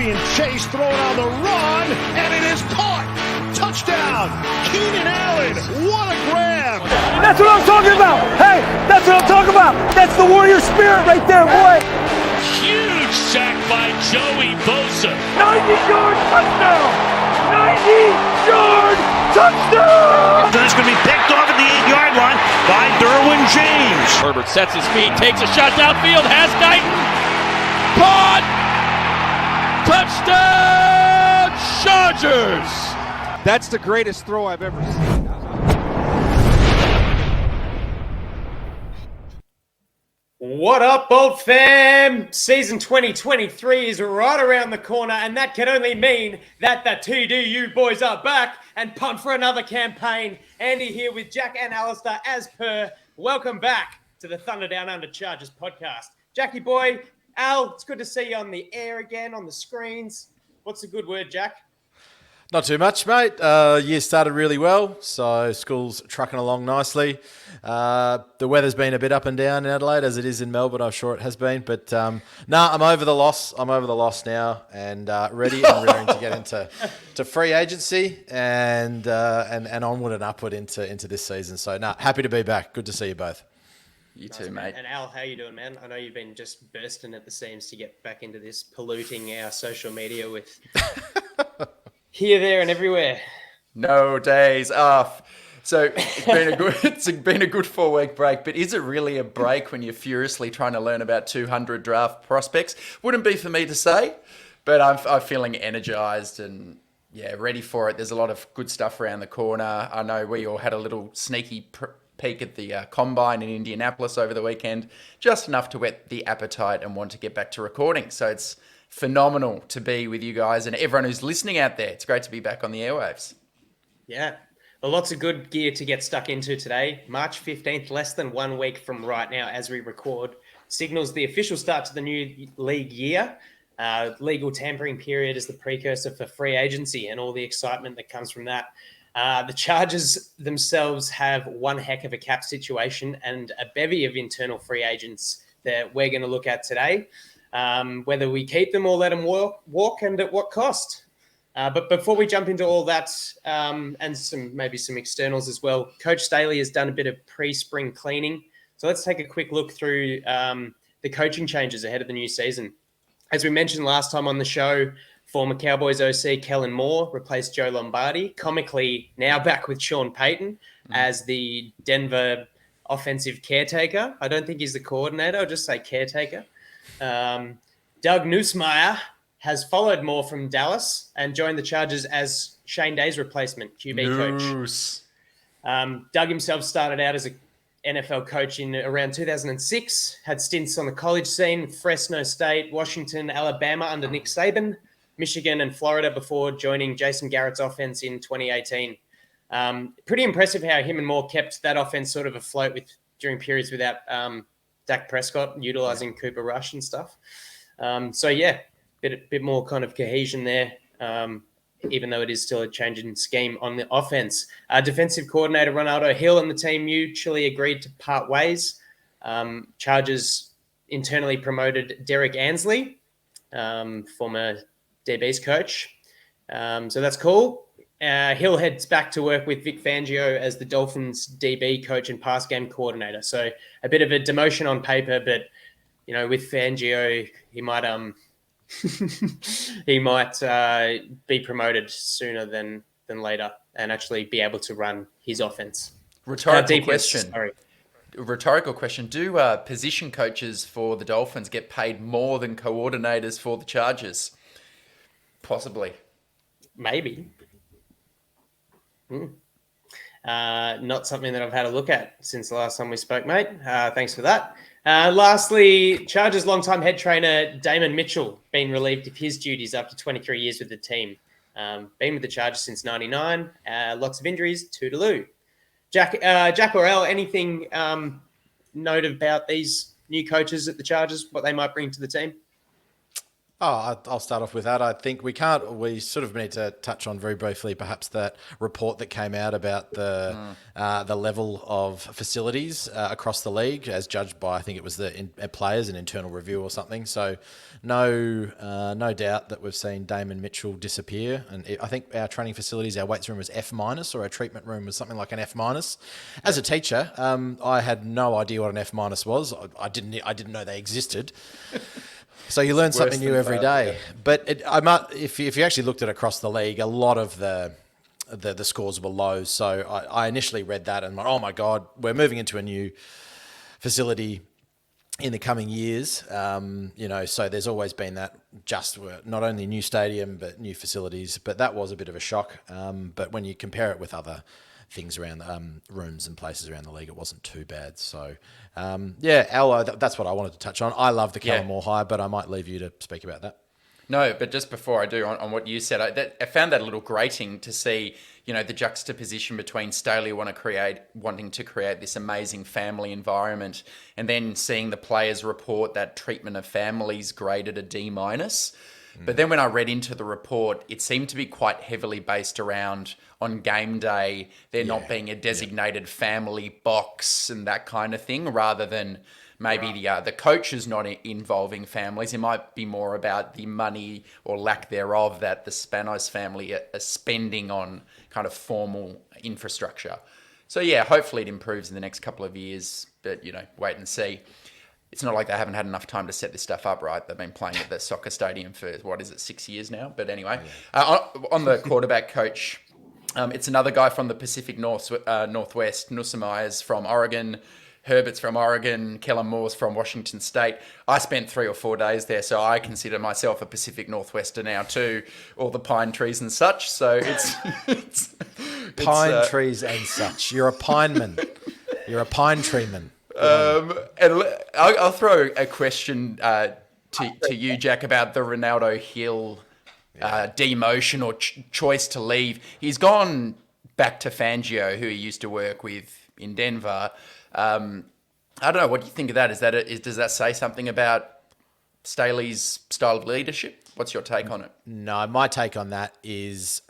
being chased, thrown on the run, and it is caught. Touchdown, Keenan Allen. What a grab. That's what I'm talking about. Hey, that's what I'm talking about. That's the warrior spirit right there, boy. Huge sack by Joey Bosa. 90-yard touchdown. 90-yard touchdown. It's going to be picked off at the 8-yard line by Derwin James. Herbert sets his feet, takes a shot downfield, has Guyton. Caught! Touchdown, Chargers! That's the greatest throw I've ever seen. What up, Bolt fam? Season 2023 is right around the corner, and that can only mean that the TDU boys are back and pumped for another campaign. Andy here with Jack and Alistair as per. Welcome back to the Thunder Down Under Chargers podcast. Jackie boy, Al, it's good to see you on the air again, on the screens. What's a good word, Jack? Not too much, mate. Year started really well, so school's trucking along nicely. The weather's been a bit up and down in Adelaide, as it is in Melbourne. I'm sure it has been, but I'm over the loss. I'm over the loss now, and ready and raring to get into free agency and onward and upward into this season. So, happy to be back. Good to see you both. You too, mate. And Al, how you doing, man? I know you've been just bursting at the seams to get back into this, polluting our social media with here, there, and everywhere. No days off. So it's been a good 4-week break, but is it really a break when you're furiously trying to learn about 200 draft prospects? Wouldn't be for me to say, but I'm feeling energized and ready for it. There's a lot of good stuff around the corner. I know we all had a little sneaky peek at the Combine in Indianapolis over the weekend, just enough to whet the appetite and want to get back to recording. So it's phenomenal to be with you guys and everyone who's listening out there. It's great to be back on the airwaves. Yeah. Well, lots of good gear to get stuck into today. March 15th, less than 1 week from right now as we record, signals the official start to the new league year. Legal tampering period is the precursor for free agency and all the excitement that comes from that. The Chargers themselves have one heck of a cap situation and a bevy of internal free agents that we're going to look at today. Whether we keep them or let them walk and at what cost. But before we jump into all that and maybe some externals as well, Coach Staley has done a bit of pre-spring cleaning. So let's take a quick look through the coaching changes ahead of the new season. As we mentioned last time on the show, former Cowboys OC Kellen Moore replaced Joe Lombardi, comically now back with Sean Payton as the Denver offensive caretaker. I don't think he's the coordinator. I'll just say caretaker. Doug Nussmeier has followed Moore from Dallas and joined the Chargers as Shane Day's replacement, QB coach. Doug himself started out as an NFL coach in around 2006, had stints on the college scene, Fresno State, Washington, Alabama under Nick Saban, Michigan and Florida before joining Jason Garrett's offense in 2018. Pretty impressive how him and Moore kept that offense sort of afloat during periods without Dak Prescott utilizing Cooper Rush and stuff. Bit more kind of cohesion there, even though it is still a change in scheme on the offense. Defensive coordinator Ronaldo Hill and the team mutually agreed to part ways. Chargers internally promoted Derek Ansley, former DB's coach. So that's cool. Hill heads back to work with Vic Fangio as the Dolphins DB coach and pass game coordinator. So a bit of a demotion on paper, but with Fangio, he might be promoted sooner than later and actually be able to run his offense. Rhetorical question. Do position coaches for the Dolphins get paid more than coordinators for the Chargers? Possibly. Maybe. Not something that I've had a look at since the last time we spoke, mate. Thanks for that. Lastly, Chargers longtime head trainer Damon Mitchell been relieved of his duties after 23 years with the team. Been with the Chargers since 99. Lots of injuries, toodaloo. Jack or Al, anything note about these new coaches at the Chargers, what they might bring to the team? I'll start off with that. I think we sort of need to touch on very briefly perhaps that report that came out about the level of facilities across the league as judged by, I think it was the players, an internal review or something. So no doubt that we've seen Damon Mitchell disappear. And I think our training facilities, our weights room was F-, or our treatment room was something like an F-. As a teacher, I had no idea what an F- was. I didn't know they existed. So you learn something new every day. Yeah. But if you actually looked at across the league, a lot of the scores were low. So I initially read that and went, oh my God, we're moving into a new facility in the coming years. So there's always been that not only new stadium, but new facilities. But that was a bit of a shock. But when you compare it with other things around rooms and places around the league, it wasn't too bad. So, Al, that's what I wanted to touch on. I love the Callum Moore hire, but I might leave you to speak about that. No, but just before I do, on what you said, I found that a little grating to see, the juxtaposition between Staley wanting to create this amazing family environment, and then seeing the players report that treatment of families graded a D-. But then when I read into the report, it seemed to be quite heavily based around on game day, there not being a designated family box and that kind of thing, rather than maybe the coaches not involving families. It might be more about the money or lack thereof that the Spanos family are spending on kind of formal infrastructure. So hopefully it improves in the next couple of years, but wait and see. It's not like they haven't had enough time to set this stuff up, right? They've been playing at the soccer stadium for, 6 years now? But anyway, on the quarterback coach, it's another guy from the Pacific Northwest. Nusamai's from Oregon. Herbert's from Oregon. Kellen Moore's from Washington State. I spent 3 or 4 days there, so I consider myself a Pacific Northwester now too. All the pine trees and such. So it's pine trees and such. You're a pineman. You're a pine treeman. And I'll throw a question to you, Jack, about the Ronaldo Hill demotion or choice to leave. He's gone back to Fangio, who he used to work with in Denver. I don't know. What do you think of that? Does that say something about Staley's style of leadership? What's your take on it? No, my take on that is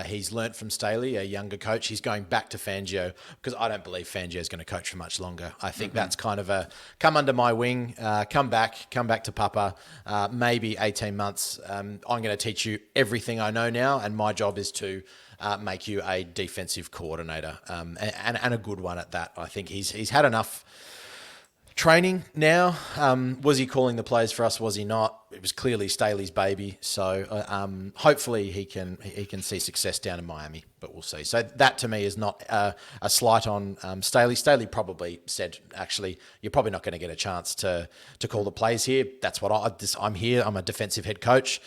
he's learnt from Staley, a younger coach. He's going back to Fangio because I don't believe Fangio is going to coach for much longer. I think that's kind of a come under my wing, come back to Papa, maybe 18 months. I'm going to teach you everything I know now, and my job is to make you a defensive coordinator and a good one at that. I think he's had enough training now. Was he calling the plays for us? Was he not? It was clearly Staley's baby. So hopefully he can see success down in Miami, but we'll see. So that to me is not a slight on Staley. Staley probably said, actually, you're probably not going to get a chance to call the plays here. That's what I'm here. I'm a defensive head coach.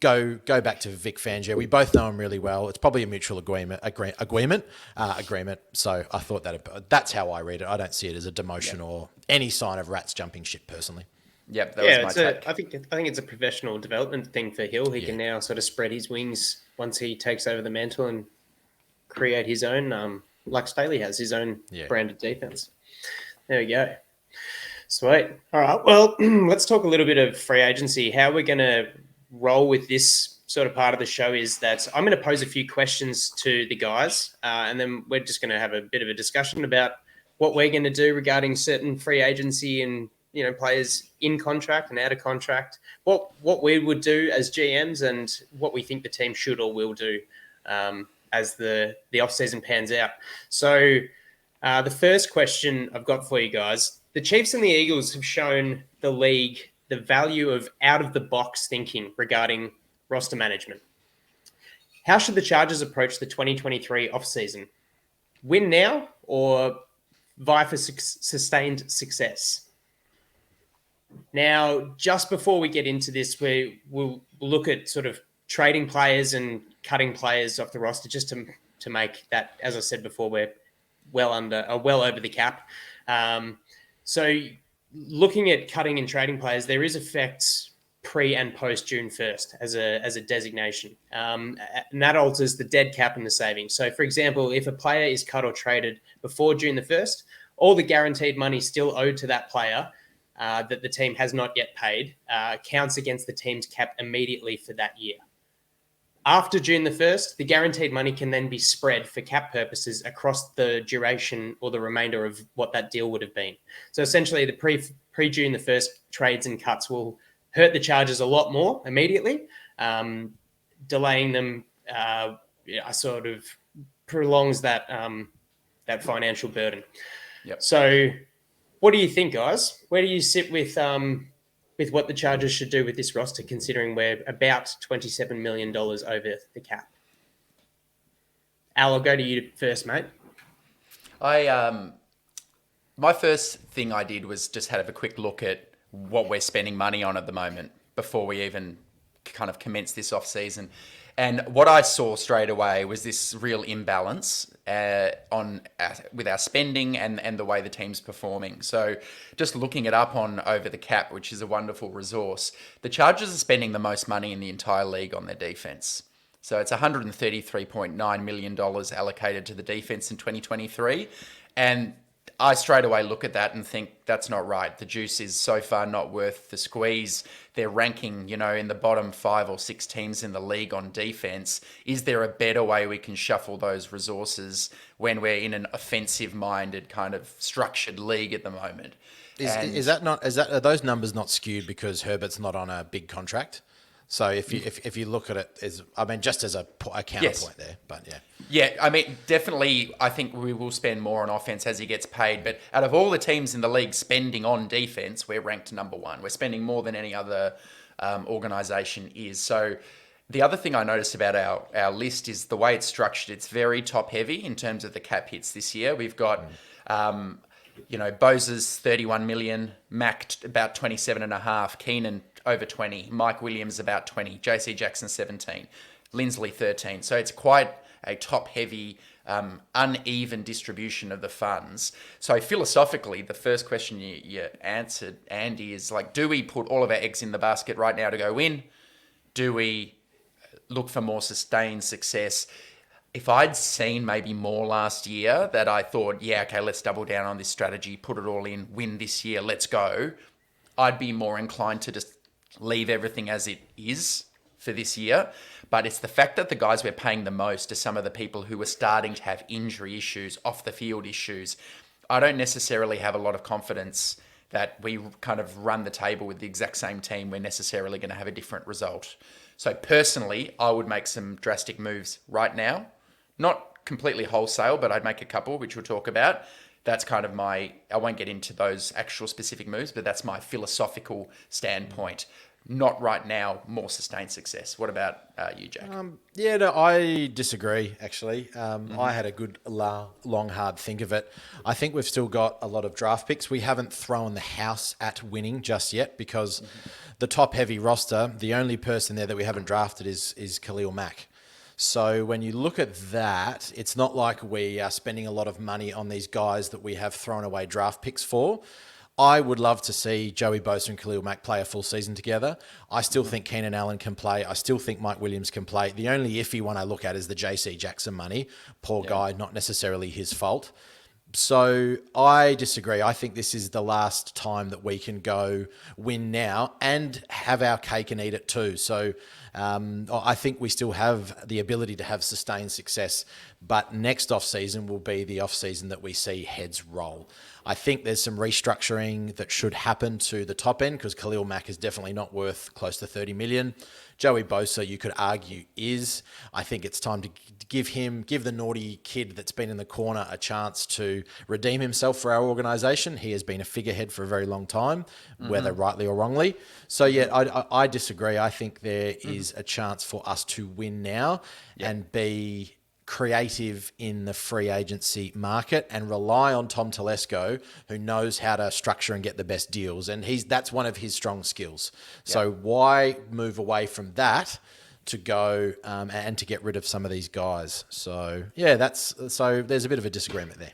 Go back to Vic Fangio. We both know him really well. It's probably a mutual agreement. So I thought that's how I read it. I don't see it as a demotion or any sign of rats jumping ship personally. Yep, that was my take. I think it's a professional development thing for Hill. He can now sort of spread his wings once he takes over the mantle and create his own, like Staley has, his own branded defense. There we go. Sweet. All right. Well, let's talk a little bit of free agency. How we're going to roll with this sort of part of the show is that I'm going to pose a few questions to the guys, and then we're just going to have a bit of a discussion about what we're going to do regarding certain free agency and players in contract and out of contract, what we would do as GMs and what we think the team should or will do as the offseason pans out. So the first question I've got for you guys, the Chiefs and the Eagles have shown the league the value of out-of-the-box thinking regarding roster management. How should the Chargers approach the 2023 offseason? Win now or vie for sustained success? Now, just before we get into this, we'll look at sort of trading players and cutting players off the roster just to make that, as I said before, we're well over the cap. So looking at cutting and trading players, there is effects pre and post June 1st as a designation. And that alters the dead cap and the savings. So, for example, if a player is cut or traded before June the 1st, all the guaranteed money still owed to that player that the team has not yet paid counts against the team's cap immediately for that year. After June the 1st, the guaranteed money can then be spread for cap purposes across the duration or the remainder of what that deal would have been. So essentially, the pre-June the 1st trades and cuts will hurt the Chargers a lot more immediately, delaying them sort of prolongs that that financial burden. Yep. So what do you think, guys? Where do you sit with what the Chargers should do with this roster, considering we're about $27 million over the cap? Al, I'll go to you first, mate. My first thing I did was just have a quick look at what we're spending money on at the moment before we even kind of commence this off season. And what I saw straight away was this real imbalance with our spending and the way the team's performing. So just looking it up on Over the Cap, which is a wonderful resource, the Chargers are spending the most money in the entire league on their defense. So it's $133.9 million allocated to the defense in 2023. And I straight away look at that and think that's not right. The juice is so far not worth the squeeze. They're ranking, in the bottom 5 or 6 teams in the league on defense. Is there a better way we can shuffle those resources when we're in an offensive-minded kind of structured league at the moment? Are those numbers not skewed because Herbert's not on a big contract? So if you look at it just as a counterpoint there, but yeah. Yeah, I mean, definitely, I think we will spend more on offense as he gets paid. But out of all the teams in the league spending on defense, we're ranked number 1. We're spending more than any other organization is. So the other thing I noticed about our list is the way it's structured. It's very top heavy in terms of the cap hits this year. We've got, Bosa's 31 million, Mac about 27.5, Keenan over 20, Mike Williams about 20, JC Jackson 17, Lindsley 13. So it's quite a top-heavy, uneven distribution of the funds. So philosophically, the first question you answered, Andy, is like, do we put all of our eggs in the basket right now to go win? Do we look for more sustained success? If I'd seen maybe more last year that I thought, yeah, okay, let's double down on this strategy, put it all in, win this year, let's go, I'd be more inclined to just leave everything as it is for this year. But it's the fact that the guys we're paying the most are some of the people who are starting to have injury issues, off the field issues. I don't necessarily have a lot of confidence that we kind of run the table with the exact same team. We're necessarily going to have a different result. So personally, I would make some drastic moves right now. Not completely wholesale, but I'd make a couple, which we'll talk about. That's kind of I won't get into those actual specific moves, but that's my philosophical standpoint. Not right now, more sustained success. What about you, Jack? I disagree, actually. I had a good, long, hard think of it. I think we've still got a lot of draft picks. We haven't thrown the house at winning just yet because the top-heavy roster, the only person there that we haven't drafted is Khalil Mack. So when you look at that, it's not like we are spending a lot of money on these guys that we have thrown away draft picks for. I would love to see Joey Bosa and Khalil Mack play a full season together. I still think Keenan Allen can play. I still think Mike Williams can play. The only iffy one I look at is the JC Jackson money. Poor guy, not necessarily his fault. So I disagree. I think this is the last time that we can go win now and have our cake and eat it too. So I think we still have the ability to have sustained success, but next off season will be the off season that we see heads roll. I think there's some restructuring that should happen to the top end because Khalil Mack is definitely not worth close to 30 million. Joey Bosa, you could argue, is. I think it's time to give the naughty kid that's been in the corner a chance to redeem himself for our organisation. He has been a figurehead for a very long time, whether rightly or wrongly. So, I disagree. I think there is a chance for us to win now and be creative in the free agency market and rely on Tom Telesco, who knows how to structure and get the best deals. And that's one of his strong skills. So why move away from that to go and to get rid of some of these guys? So, so there's a bit of a disagreement there.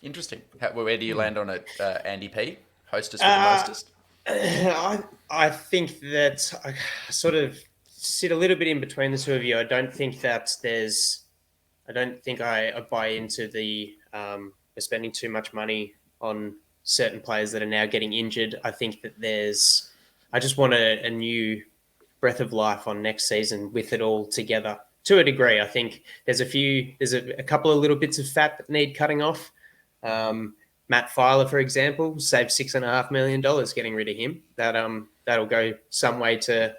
Interesting. Where do you land on it, Andy P? Hostess with the mostest? I think that I sort of sit a little bit in between the two of you. I don't think I buy into the we're spending too much money on certain players that are now getting injured. I think that I just want a new breath of life on next season with it all together. To a degree, I think there's a couple of little bits of fat that need cutting off. Matt Filer, for example, saved $6.5 million getting rid of him. That'll go some way to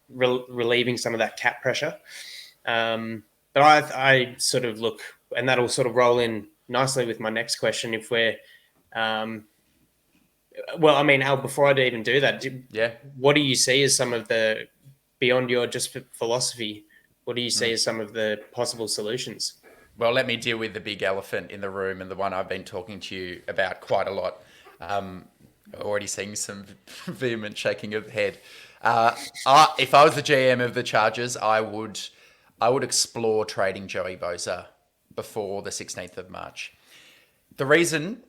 relieving some of that cap pressure. But I sort of look, and that'll sort of roll in nicely with my next question. If we're, Al, before I even do that, what do you see as some of the, beyond your just philosophy, what do you see as some of the possible solutions? Well, let me deal with the big elephant in the room and the one I've been talking to you about quite a lot. Already seeing some vehement shaking of the head. If I was the GM of the Chargers, I would explore trading Joey Bosa before the 16th of March. The reason,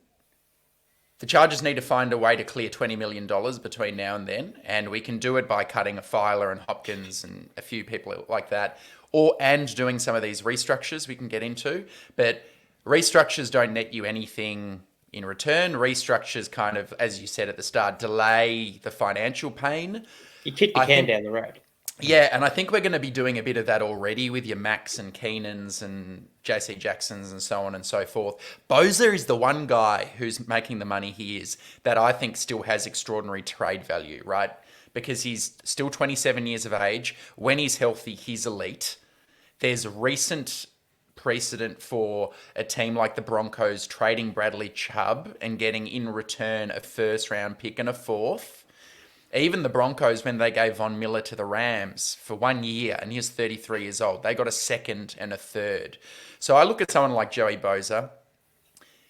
the Chargers need to find a way to clear $20 million between now and then, and we can do it by cutting a Filer and Hopkins and a few people like that, and doing some of these restructures we can get into. But restructures don't net you anything in return. Restructures kind of, as you said at the start, delay the financial pain. You kick the can down the road. Yeah, and I think we're going to be doing a bit of that already with your Max and Keenans and JC Jacksons and so on and so forth. Bosa is the one guy who's making the money he is that I think still has extraordinary trade value, right? Because he's still 27 years of age. When he's healthy, he's elite. There's recent precedent for a team like the Broncos trading Bradley Chubb and getting in return a first-round pick and a fourth. Even the Broncos, when they gave Von Miller to the Rams for 1 year, and he was 33 years old, they got a second and a third. So I look at someone like Joey Bosa.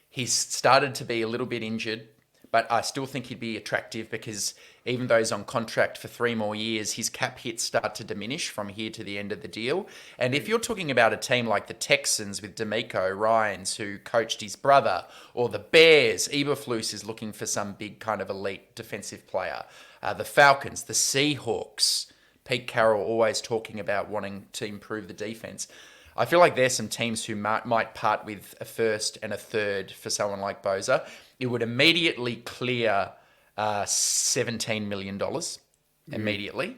He's started to be a little bit injured, but I still think he'd be attractive because even though he's on contract for 3 more years, his cap hits start to diminish from here to the end of the deal. And if you're talking about a team like the Texans with D'Amico Ryans, who coached his brother, or the Bears, Eberflus is looking for some big kind of elite defensive player. The Falcons, the Seahawks, Pete Carroll always talking about wanting to improve the defense. I feel like there's some teams who might part with a first and a third for someone like Bosa. It would immediately clear $17 million immediately.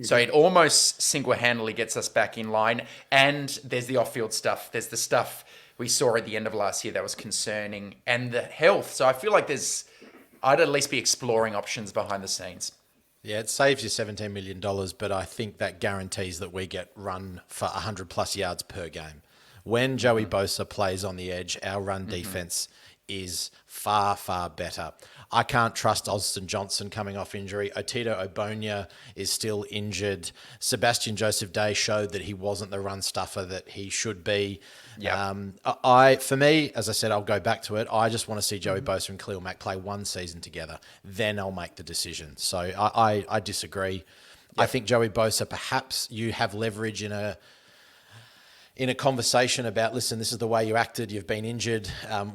So it almost single-handedly gets us back in line. And there's the off-field stuff. There's the stuff we saw at the end of last year that was concerning. And the health. So I feel like I'd at least be exploring options behind the scenes. Yeah, it saves you $17 million, but I think that guarantees that we get run for 100-plus yards per game. When Joey Bosa plays on the edge, our run defense is far, far better. I can't trust Austin Johnson coming off injury. Otito Ogbonnia is still injured. Sebastian Joseph Day showed that he wasn't the run stuffer that he should be. For me, as I said, I'll go back to it. I just want to see Joey Bosa and Khalil Mack play one season together. Then I'll make the decision. So I disagree. Yep. I think Joey Bosa, perhaps you have leverage in a conversation about, listen, this is the way you acted, you've been injured.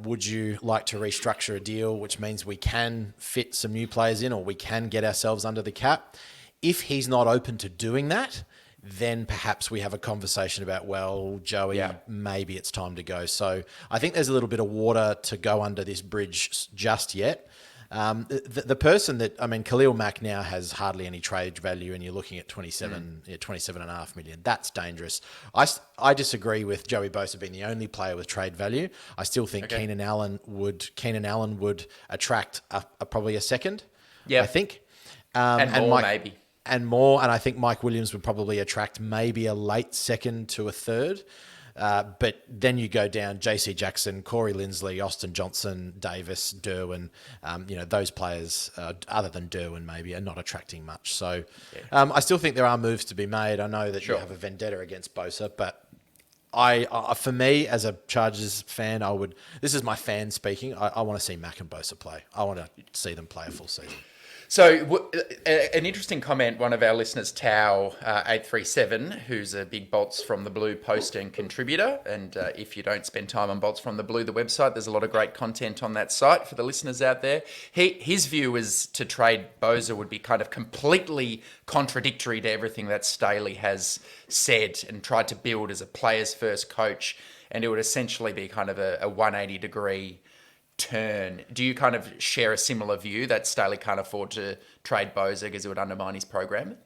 Would you like to restructure a deal, which means we can fit some new players in or we can get ourselves under the cap? If he's not open to doing that, then perhaps we have a conversation about, well, Joey, maybe it's time to go. So I think there's a little bit of water to go under this bridge just yet. The person that, Khalil Mack now has hardly any trade value, and you're looking at 27.5 million. That's dangerous. I disagree with Joey Bosa being the only player with trade value. I still think Keenan Allen would attract probably a second. Yeah, I think, and more maybe. And more, and I think Mike Williams would probably attract maybe a late second to a third. But then you go down JC Jackson, Corey Linsley, Austin Johnson, Davis, Derwin, those players, other than Derwin maybe, are not attracting much. So I still think there are moves to be made. I know that you have a vendetta against Bosa, but for me, as a Chargers fan, this is my fan speaking, I want to see Mack and Bosa play. I want to see them play a full season. So an interesting comment, one of our listeners, Tau837, who's a big Bolts from the Blue poster and contributor. And if you don't spend time on Bolts from the Blue, the website, there's a lot of great content on that site for the listeners out there. His view is to trade Bosa would be kind of completely contradictory to everything that Staley has said and tried to build as a players first coach. And it would essentially be kind of a 180-degree turn. Do you kind of share a similar view that Staley can't afford to trade Boza because it would undermine his program?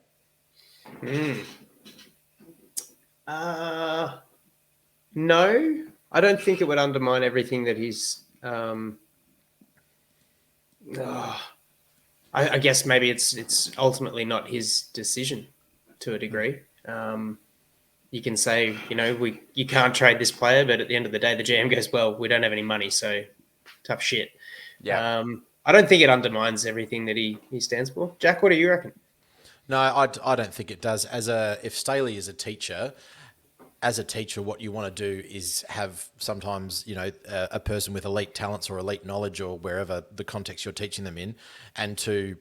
No, I don't think it would undermine everything that he's. I guess maybe it's ultimately not his decision to a degree. You can say, you can't trade this player, but at the end of the day, the GM goes, well, we don't have any money, so tough shit. Yeah. I don't think it undermines everything that he stands for. Jack, what do you reckon? No, I don't think it does. If Staley is a teacher, what you want to do is have sometimes, a person with elite talents or elite knowledge or wherever the context you're teaching them in, and to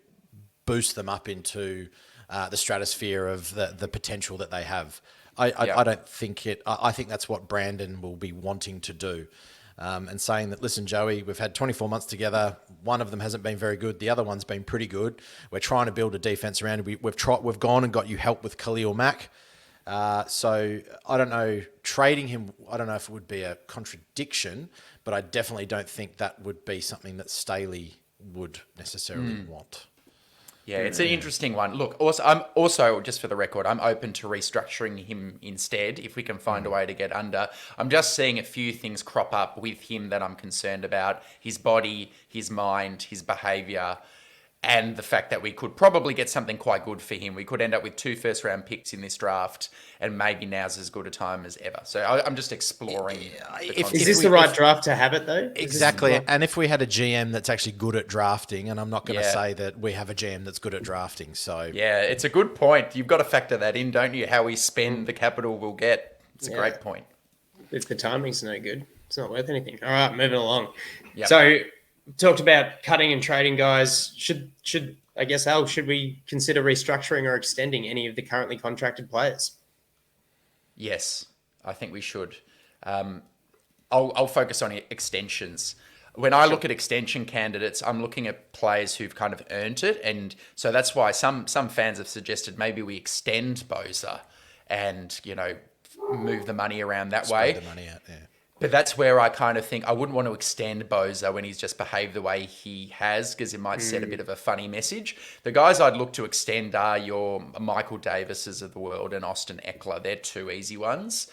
boost them up into the stratosphere of the potential that they have. I don't think it. I think that's what Brandon will be wanting to do. And saying that, listen, Joey, we've had 24 months together. One of them hasn't been very good. The other one's been pretty good. We're trying to build a defense around it. We've gone and got you help with Khalil Mack. So I don't know, trading him, I don't know if it would be a contradiction, but I definitely don't think that would be something that Staley would necessarily want. Yeah, it's an interesting one. Look, I'm also, just for the record, I'm open to restructuring him instead if we can find a way to get under. I'm just seeing a few things crop up with him that I'm concerned about. His body, his mind, his behaviour, and the fact that we could probably get something quite good for him. We could end up with 2 first-round picks in this draft, and maybe now's as good a time as ever. So I'm just exploring. Is this the right draft to have it, though? Exactly. And if we had a GM that's actually good at drafting, and I'm not going to say that we have a GM that's good at drafting. So yeah, it's a good point. You've got to factor that in, don't you? How we spend the capital we'll get. It's a great point. If the timing's no good, it's not worth anything. All right, moving along. Yep. So talked about cutting and trading guys. Should we consider restructuring or extending any of the currently contracted players? Yes, I think we should. I'll focus on extensions. When I look at extension candidates, I'm looking at players who've kind of earned it. And so that's why some fans have suggested maybe we extend Boza and, move the money around that way. Spread the money out, yeah. But that's where I kind of think I wouldn't want to extend Boza when he's just behaved the way he has, because it might set a bit of a funny message. The guys I'd look to extend are your Michael Davises of the world and Austin Eckler. They're 2 easy ones.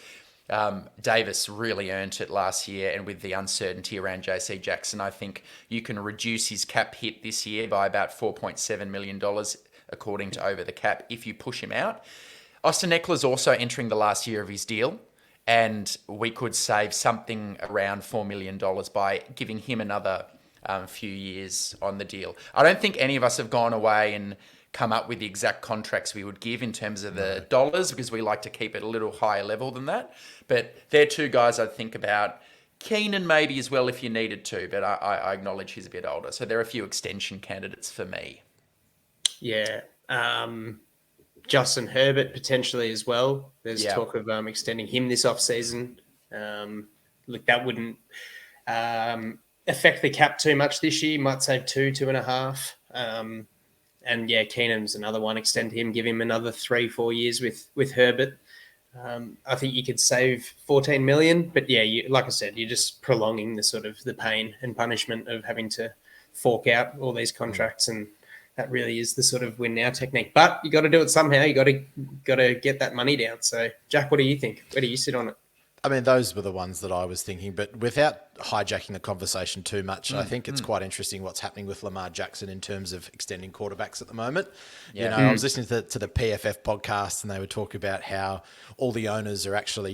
Davis really earned it last year, and with the uncertainty around JC Jackson, I think you can reduce his cap hit this year by about $4.7 million, according to Over the Cap, if you push him out. Austin Eckler's also entering the last year of his deal, and we could save something around $4 million by giving him another few years on the deal. I don't think any of us have gone away and come up with the exact contracts we would give in terms of the dollars, because we like to keep it a little higher level than that. But they're 2 guys I'd think about. Keenan maybe as well if you needed to, but I acknowledge he's a bit older. So there are a few extension candidates for me. Yeah. Justin Herbert potentially as well. There's talk of extending him this offseason. Look, that wouldn't affect the cap too much this year. Might save 2.5. And yeah, Keenan's another one. Extend him, give him another 3-4 years with Herbert. I think you could save 14 million. But yeah, like I said, you're just prolonging the sort of the pain and punishment of having to fork out all these contracts, and that really is the sort of win now technique. But you got to do it somehow. You got to get that money down. So, Jack, what do you think? Where do you sit on it? I mean, those were the ones that I was thinking, but without hijacking the conversation too much, I think it's quite interesting what's happening with Lamar Jackson in terms of extending quarterbacks at the moment. Yeah. I was listening to the PFF podcast, and they were talking about how all the owners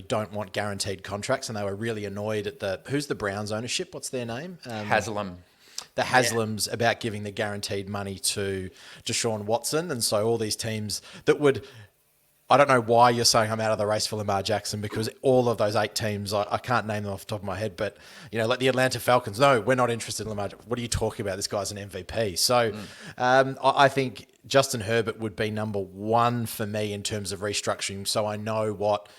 don't want guaranteed contracts, and they were really annoyed at who's the Browns ownership? What's their name? Haslam. The Haslams about giving the guaranteed money to Deshaun Watson. And so all these teams that would, I don't know why you're saying I'm out of the race for Lamar Jackson, because all of those 8 teams, I can't name them off the top of my head, but, like the Atlanta Falcons, no, we're not interested in Lamar Jackson. What are you talking about? This guy's an MVP. So I think Justin Herbert would be number 1 for me in terms of restructuring. So I know what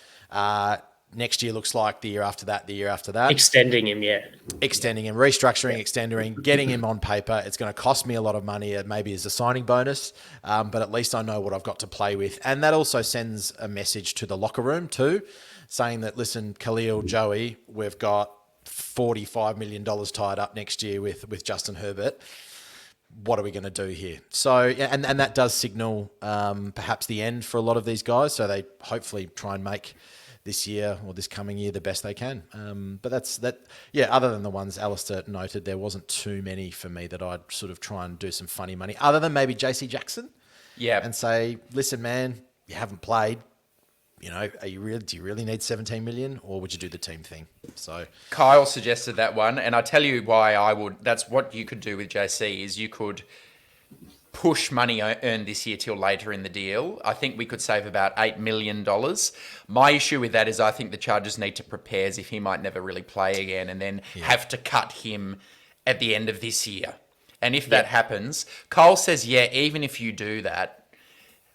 next year looks like, the year after that. Extending him, yeah. Extending him, restructuring, extending, getting him on paper. It's going to cost me a lot of money, maybe as a signing bonus, but at least I know what I've got to play with. And that also sends a message to the locker room too, saying that, listen, Khalil, Joey, we've got $45 million tied up next year with Justin Herbert. What are we going to do here? So, and that does signal perhaps the end for a lot of these guys. So they hopefully try and make this year or this coming year the best they can. But that's that. Yeah, other than the ones Alistair noted, there wasn't too many for me that I'd sort of try and do some funny money, other than maybe JC Jackson. Yeah. And say, listen, man, you haven't played. Do you really need 17 million, or would you do the team thing? So Kyle suggested that one, and I tell you why I would. That's what you could do with JC is you could push money earned this year till later in the deal. I think we could save about $8 million. My issue with that is I think the Chargers need to prepare as if he might never really play again, and then have to cut him at the end of this year. And if that happens, Kyle says, even if you do that,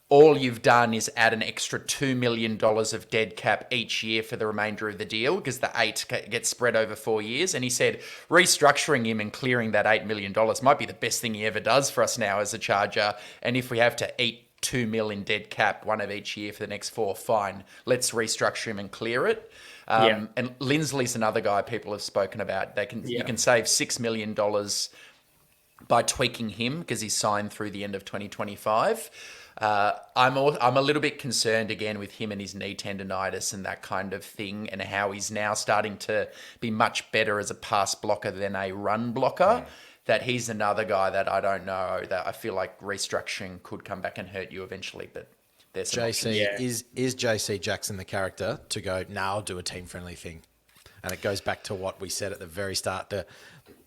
all you've done is add an extra $2 million of dead cap each year for the remainder of the deal, because the 8 gets spread over 4 years. And he said restructuring him and clearing that $8 million might be the best thing he ever does for us now as a Charger. And if we have to eat $2 million dead cap, one of each year for the next 4, fine. Let's restructure him and clear it. And Lindsley's another guy people have spoken about. You can save $6 million by tweaking him because he's signed through the end of 2025. I'm a little bit concerned again with him and his knee tendonitis and that kind of thing, and how he's now starting to be much better as a pass blocker than a run blocker. That he's another guy that I don't know, that I feel like restructuring could come back and hurt you eventually. But there's some is JC Jackson the character to go, I'll do a team friendly thing, and it goes back to what we said at the very start,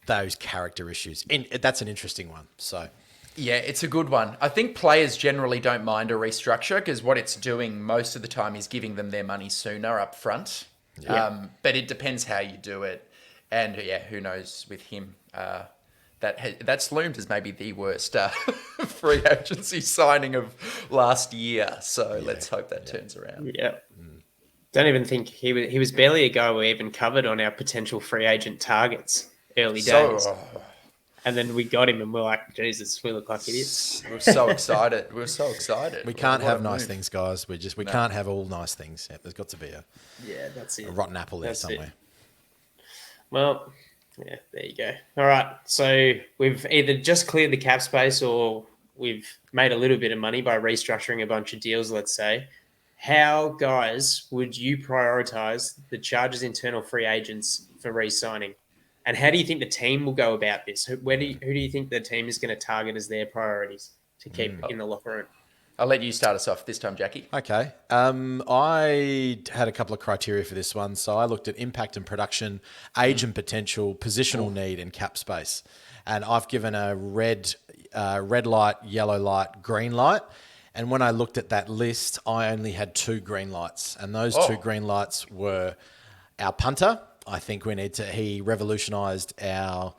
those character issues. And that's an interesting one. So. Yeah, it's a good one. I think players generally don't mind a restructure because what it's doing most of the time is giving them their money sooner up front. Yeah. But it depends how you do it. And who knows with him. That's loomed as maybe the worst free agency signing of last year. So let's hope that turns around. Yeah. Don't even think he was barely a guy we even covered on our potential free agent targets early days. And then we got him and we're like, Jesus, we look like idiots. We're so excited. We can't have nice things, guys. We can't have all nice things. Yeah, there's got to be that's it. a rotten apple there somewhere. Well, there you go. All right. So we've either just cleared the cap space or we've made a little bit of money by restructuring a bunch of deals, let's say. How, guys, would you prioritize the Chargers' internal free agents for re-signing? And how do you think the team will go about this? Who do you think the team is going to target as their priorities to keep in the locker room? I'll let you start us off this time, Jackie. Okay. I had a couple of criteria for this one. So I looked at impact and production, age and potential, positional need, and cap space. And I've given a red light, yellow light, green light. And when I looked at that list, I only had 2 green lights. And those 2 green lights were our punter. I think he revolutionised our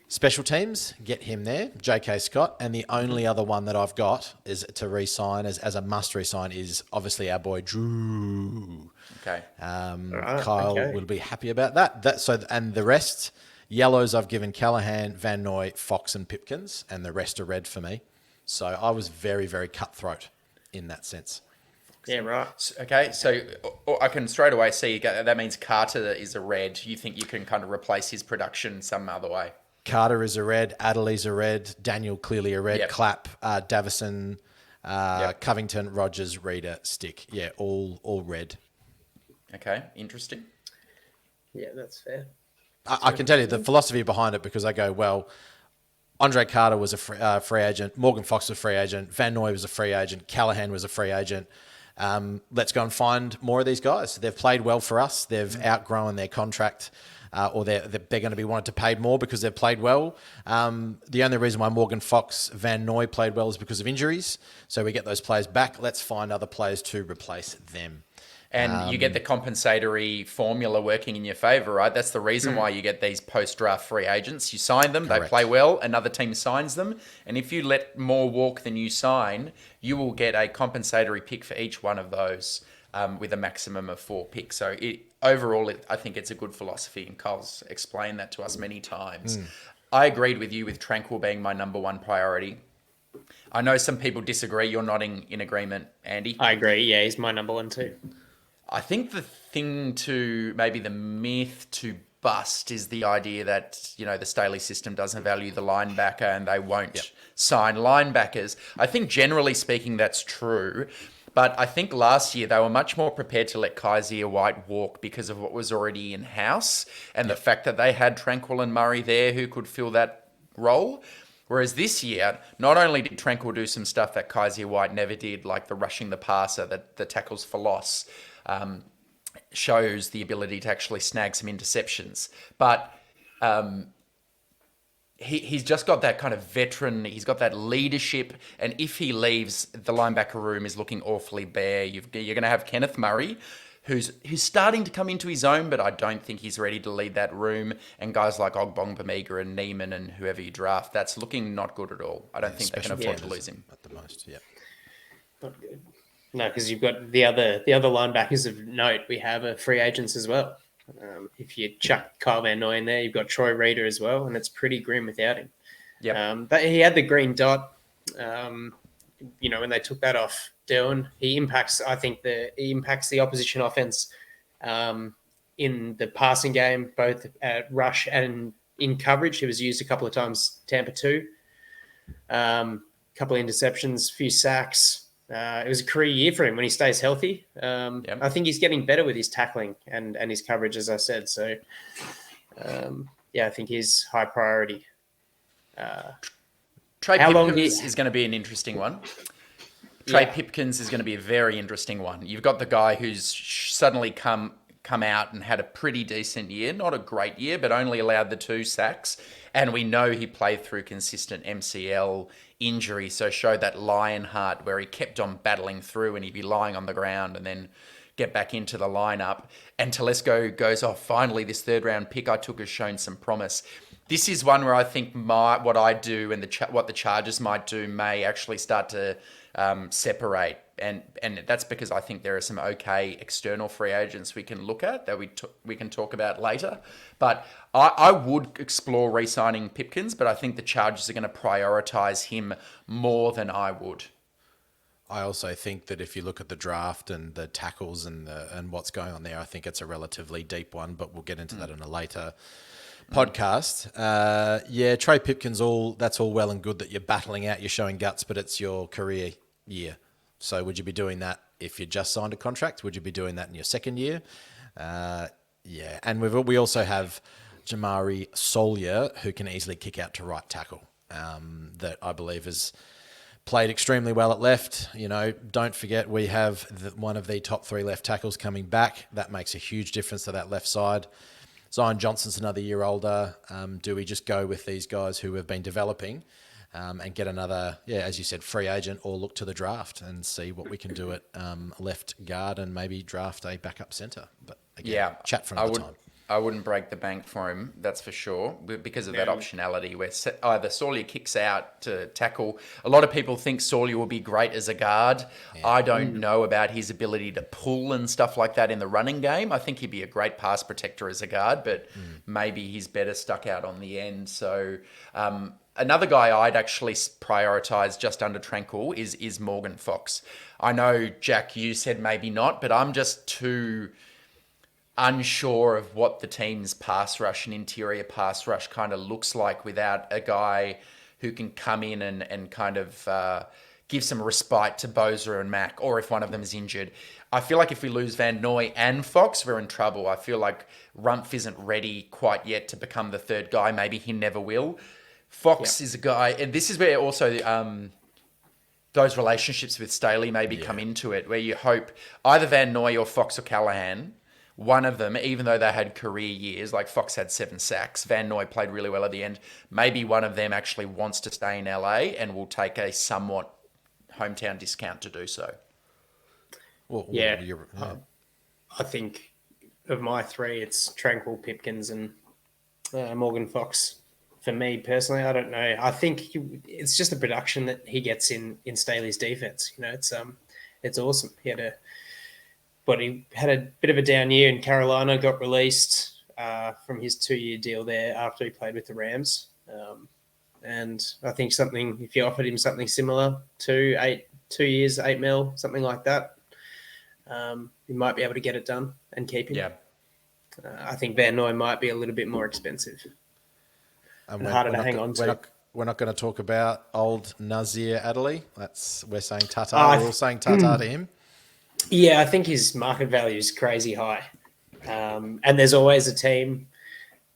special teams, get him there, J.K. Scott. And the only other one that I've got is to re-sign as a must re-sign is obviously our boy Drew. Okay. Kyle will be happy about that. And the rest, yellows I've given Callahan, Van Noy, Fox and Pipkins, and the rest are red for me. So I was very, very cutthroat in that sense. Yeah, right. Okay, so I can straight away see that means Carter is a red. You think you can kind of replace his production some other way? Carter is a red. Adderley's a red. Daniel clearly a red. Yep. Clapp, Davison, Covington, Rogers, Reader, Stick. Yeah, all red. Okay, interesting. Yeah, that's fair. I can tell you the philosophy behind it because I go, well, Andre Carter was a free agent. Morgan Fox was a free agent. Van Noy was a free agent. Callahan was a free agent. Let's go and find more of these guys. They've played well for us. They've outgrown their contract, or they're going to be wanted to pay more because they've played well. The only reason why Morgan Fox, Van Noy played well is because of injuries. So we get those players back. Let's find other players to replace them. And you get the compensatory formula working in your favour, right? That's the reason why you get these post-draft free agents. You sign them, Correct. They play well, another team signs them. And if you let more walk than you sign, you will get a compensatory pick for each one of those with a maximum of 4 picks. So overall, I think it's a good philosophy, and Kyle's explained that to us many times. I agreed with you with Tranquil being my number 1 priority. I know some people disagree. You're nodding in agreement, Andy. I agree. Yeah, he's my number 1 too. I think the myth to bust is the idea that, the Staley system doesn't value the linebacker and they won't sign linebackers. I think generally speaking, that's true. But I think last year they were much more prepared to let Kaiser White walk because of what was already in-house and the fact that they had Tranquil and Murray there who could fill that role. Whereas this year, not only did Tranquil do some stuff that Kaiser White never did, like the rushing the passer, the tackles for loss, shows the ability to actually snag some interceptions. But he's just got that kind of veteran, he's got that leadership, and if he leaves, the linebacker room is looking awfully bare. You're going to have Kenneth Murray, who's starting to come into his own, but I don't think he's ready to lead that room. And guys like Ogbong Bamiga and Neiman and whoever you draft, that's looking not good at all. I don't think they can afford to lose him. At the most, yeah. Not good. No, because you've got the other linebackers of note we have are free agents as well. If you chuck Kyle Van Noy in there, you've got Troy Reader as well, and it's pretty grim without him. But he had the green dot. When they took that off Dylan, he impacts the opposition offense in the passing game, both at rush and in coverage. He was used a couple of times, Tampa 2. Couple of interceptions, few sacks. It was a career year for him when he stays healthy. I think he's getting better with his tackling and his coverage, as I said. So, I think he's high priority. Trey Pipkins is going to be an interesting one. Trey Pipkins is going to be a very interesting one. You've got the guy who's suddenly come out and had a pretty decent year. Not a great year, but only allowed the 2 sacks. And we know he played through consistent MCL injury, so showed that lion heart where he kept on battling through and he'd be lying on the ground and then get back into the lineup. And Telesco goes off. Finally, this 3rd-round pick I took has shown some promise. This is one where I think what I do and what the Chargers might do may actually start to separate. And that's because I think there are some okay external free agents we can look at that we can talk about later. But I would explore re-signing Pipkins, but I think the Chargers are going to prioritise him more than I would. I also think that if you look at the draft and the tackles and what's going on there, I think it's a relatively deep one, but we'll get into that in a later podcast. Trey Pipkins, that's all well and good that you're battling out, you're showing guts, but it's your career year. So would you be doing that if you just signed a contract? Would you be doing that in your 2nd year? And we also have Jamari Solier, who can easily kick out to right tackle, that I believe has played extremely well at left. Don't forget we have one of the top 3 left tackles coming back. That makes a huge difference to that left side. Zion Johnson's another year older. Do we just go with these guys who have been developing and get another, as you said, free agent, or look to the draft and see what we can do at left guard and maybe draft a backup centre? But again, chat for another time. I wouldn't break the bank for him, that's for sure, because of that optionality where either Solier kicks out to tackle. A lot of people think Solier will be great as a guard. I don't know about his ability to pull and stuff like that in the running game. I think he'd be a great pass protector as a guard, but maybe he's better stuck out on the end. So another guy I'd actually prioritise just under Tranquil is Morgan Fox. I know, Jack, you said maybe not, but I'm just too unsure of what the team's pass rush and interior pass rush kind of looks like without a guy who can come in and kind of give some respite to Bosa and Mack, or if one of them is injured. I feel like if we lose Van Noy and Fox, we're in trouble. I feel like Rumpf isn't ready quite yet to become the 3rd guy. Maybe he never will. Fox is a guy, and this is where also those relationships with Staley maybe come into it, where you hope either Van Noy or Fox or Callahan, one of them, even though they had career years, like Fox had 7 sacks, Van Noy played really well at the end, maybe one of them actually wants to stay in LA and will take a somewhat hometown discount to do so. I think of my 3, it's Tranquil, Pipkins, and Morgan Fox. For me personally, I don't know. I think it's just the production that he gets in Staley's defense. It's awesome. He had a bit of a down year in Carolina, got released from his 2-year deal there after he played with the Rams. And I think if you offered him something similar to 2 years, $8 million, something like that, you might be able to get it done and keep him. Yeah. I think Van Noy might be a little bit more expensive and harder to hang on to. We're not going to talk about old Nazir Adderley. We're saying Tata. Uh, We're all saying Tata to him. Yeah, I think his market value is crazy high. And there's always a team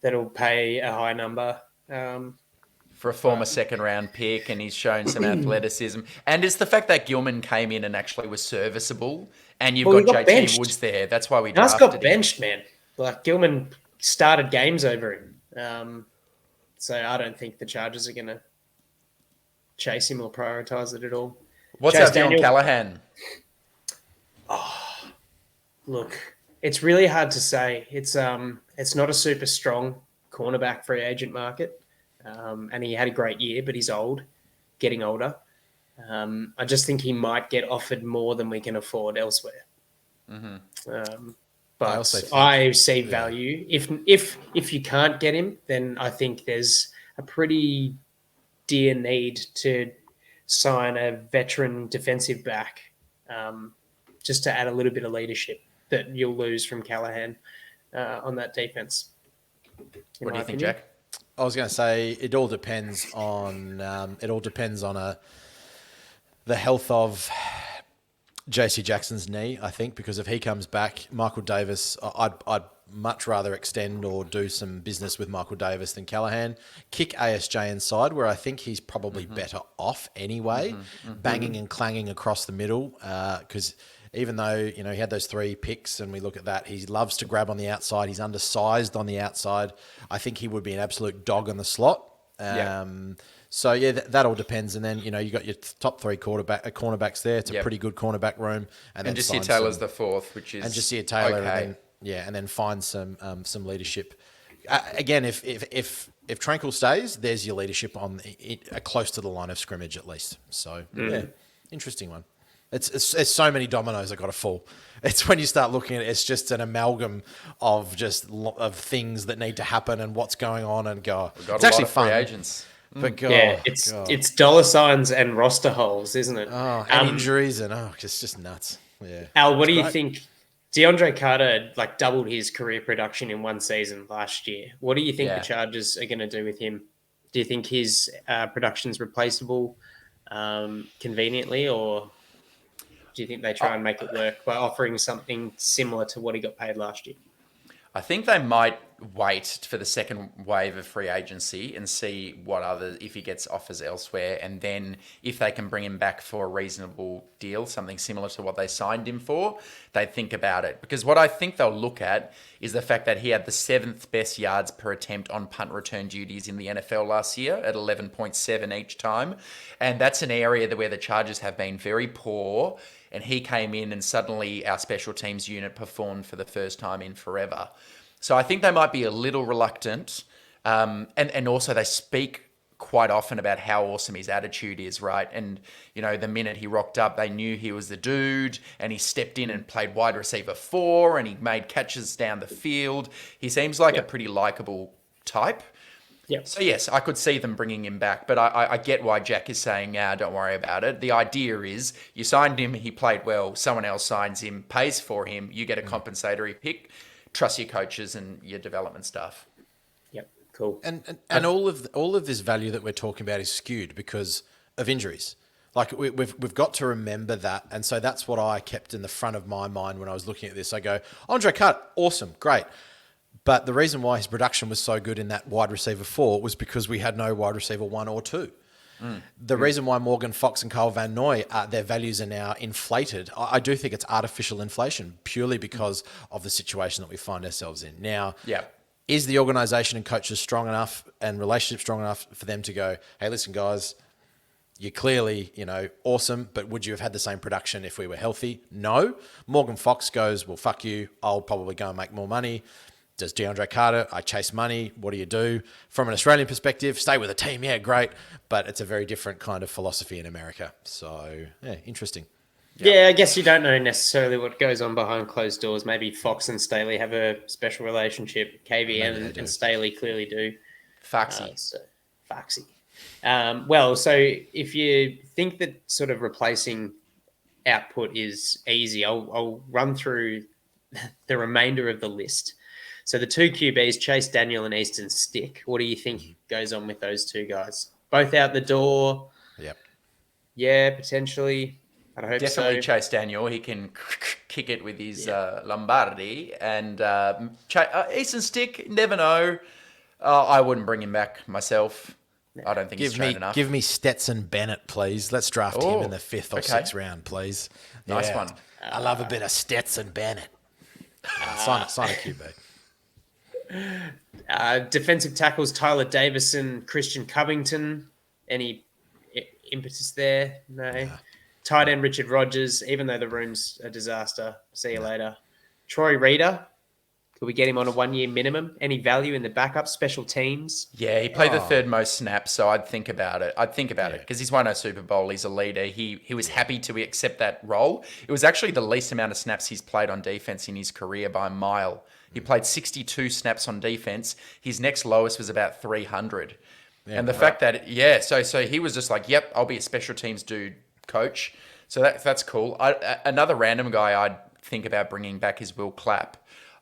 that'll pay a high number. For a former second-round pick, and he's shown some athleticism. And it's the fact that Gilman came in and actually was serviceable, and you've got JT benched. Woods there. That's why we Nas drafted got benched, man. Like Gilman started games over him. So I don't think the Chargers are going to chase him or prioritize it at all. What's our view on Callahan? Look, it's really hard to say. It's not a super strong cornerback free agent market. And he had a great year, but he's old, getting older. I just think he might get offered more than we can afford elsewhere. But I see value. If you can't get him, then I think there's a pretty dear need to sign a veteran defensive back, just to add a little bit of leadership that you'll lose from Callahan on that defense. What do you think, Jack? I was going to say it all depends on the health of JC Jackson's knee, I think, because if he comes back, Michael Davis, I'd much rather extend or do some business with Michael Davis than Callahan. Kick ASJ inside, where I think he's probably better off anyway, banging and clanging across the middle, because even though, he had those 3 picks and we look at that, he loves to grab on the outside. He's undersized on the outside. I think he would be an absolute dog in the slot. So, that all depends. And then, you got your top 3 cornerbacks there. It's a pretty good cornerback room. And then Jasir Taylor's the 4th, which is... And Jasir Taylor. Okay. And then find some leadership. Again, if Tranquil stays, there's your leadership on close to the line of scrimmage at least. So, interesting one. It's so many dominoes that got to fall. It's when you start looking at it, it's just an amalgam of things that need to happen and what's going on and go. It's actually fun. Free agents. But it's dollar signs and roster holes, isn't it? Oh, and injuries and it's just nuts. Yeah. Al, what do you think? DeAndre Carter doubled his career production in one season last year. What do you think the Chargers are going to do with him? Do you think his production's replaceable conveniently, or do you think they try and make it work by offering something similar to what he got paid last year? I think they might wait for the second wave of free agency and see if he gets offers elsewhere, and then if they can bring him back for a reasonable deal, something similar to what they signed him for, they'd think about it. Because what I think they'll look at is the fact that he had the 7th best yards per attempt on punt return duties in the NFL last year at 11.7 each time. And that's an area where the Chargers have been very poor. And he came in and suddenly our special teams unit performed for the first time in forever. So I think they might be a little reluctant. And also they speak quite often about how awesome his attitude is, right? And, the minute he rocked up, they knew he was the dude, and he stepped in and played wide receiver 4, and he made catches down the field. He seems like a pretty likable type. Yep. So, yes, I could see them bringing him back, but I get why Jack is saying, don't worry about it. The idea is you signed him, he played well, someone else signs him, pays for him, you get a compensatory pick, trust your coaches and your development staff. Yep, cool. And all of this value that we're talking about is skewed because of injuries. Like we've got to remember that, and so that's what I kept in the front of my mind when I was looking at this. I go, Andre Carter, awesome, great. But the reason why his production was so good in that wide receiver 4 was because we had no wide receiver 1 or 2. The reason why Morgan Fox and Kyle Van Noy, their values are now inflated, I do think it's artificial inflation purely because of the situation that we find ourselves in. Now, is the organisation and coaches strong enough and relationships strong enough for them to go, hey, listen, guys, you're clearly, awesome, but would you have had the same production if we were healthy? No. Morgan Fox goes, well, fuck you. I'll probably go and make more money. Does DeAndre Carter, I chase money. What do you do? From an Australian perspective, stay with a team. Yeah, great. But it's a very different kind of philosophy in America. So, interesting. Yeah, I guess you don't know necessarily what goes on behind closed doors. Maybe Fox and Staley have a special relationship. KVN and Staley clearly do. Foxy. Foxy. So if you think that sort of replacing output is easy, I'll run through the remainder of the list. So the two QBs, Chase Daniel and Easton Stick. What do you think goes on with those two guys? Both out the door. Yep. Yeah, potentially. I hope Definitely so. Chase Daniel. He can kick it with his Lombardi. And Easton Stick, never know. I wouldn't bring him back myself. I don't think he's trained enough. Give me Stetson Bennett, please. Let's draft him in the 5th or 6th round, please. Nice one. I love a bit of Stetson Bennett. Sign a QB. Defensive tackles, Tyler Davison, Christian Covington. Any impetus there? No. Tight end, Richard Rogers, even though the room's a disaster. See you later. Troy Reader. Could we get him on a 1-year minimum? Any value in the backup, special teams? Yeah, he played the third most snaps, so I'd think about it. Because he's won a Super Bowl. He's a leader. He was happy to accept that role. It was actually the least amount of snaps he's played on defense in his career by a mile. He played 62 snaps on defense. His next lowest was about 300. Yeah, and the fact that, so he was just like, yep, I'll be a special teams dude, coach. So that's cool. Another random guy I'd think about bringing back is Will Clapp.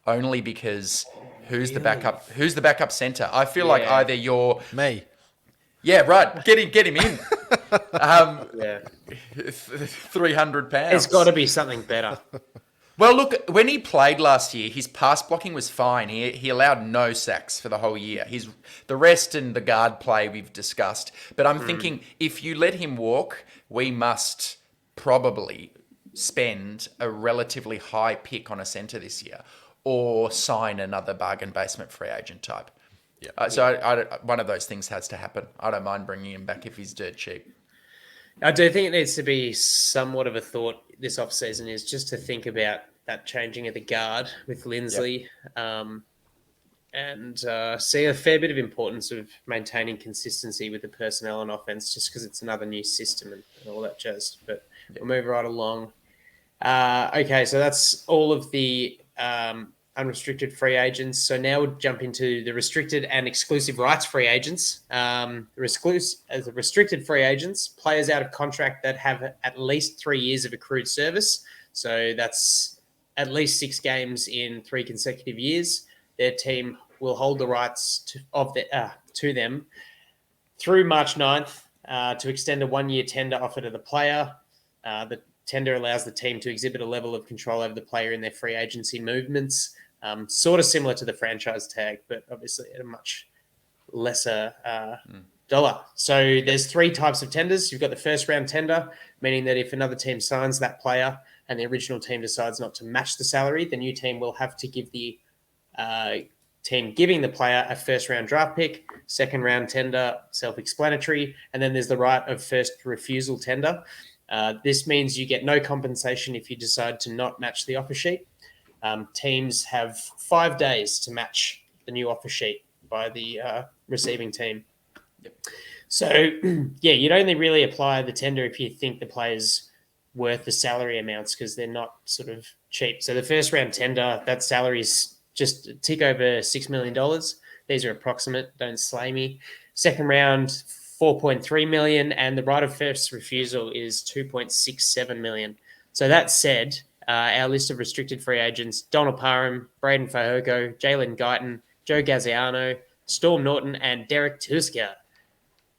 Only because who's the backup center? I feel like either you're me. Yeah, right. Get him in. 300 pounds. It's got to be something better. Well, look, when he played last year, his pass blocking was fine. He allowed no sacks for the whole year. The rest and the guard play we've discussed. But I'm thinking if you let him walk, we must probably spend a relatively high pick on a center this year. Or sign another bargain basement free agent type. Yeah. One of those things has to happen. I don't mind bringing him back if he's dirt cheap. I do think it needs to be somewhat of a thought this offseason is just to think about that changing of the guard with Lindsley and see a fair bit of importance of maintaining consistency with the personnel and offense just because it's another new system and all that jazz. But we'll move right along. Okay, so that's all of the unrestricted free agents. So now we'll jump into the restricted and exclusive rights free agents. As the restricted free agents, players out of contract that have at least 3 years of accrued service. So that's at least 6 games in 3 consecutive years. Their team will hold the rights to them through March 9th to extend a 1-year tender offer to the player. The tender allows the team to exhibit a level of control over the player in their free agency movements, sort of similar to the franchise tag, but obviously at a much lesser dollar. So there's 3 types of tenders. You've got the first round tender, meaning that if another team signs that player and the original team decides not to match the salary, the new team will have to give the team giving the player a first round draft pick. Second round tender, self-explanatory. And then there's the right of first refusal tender. This means you get no compensation if you decide to not match the offer sheet. Teams have 5 days to match the new offer sheet by the receiving team. Yep. So, you'd only really apply the tender if you think the player's worth the salary amounts because they're not sort of cheap. So the first round tender, that salary is just a tick over $6 million. These are approximate, don't slay me. Second round, $4.3 million, and the right of first refusal is $2.67 million. So that said, our list of restricted free agents: Donald Parham, Braden Fajoko, Jalen Guyton, Joe Gaziano, Storm Norton, and Derek Tusker.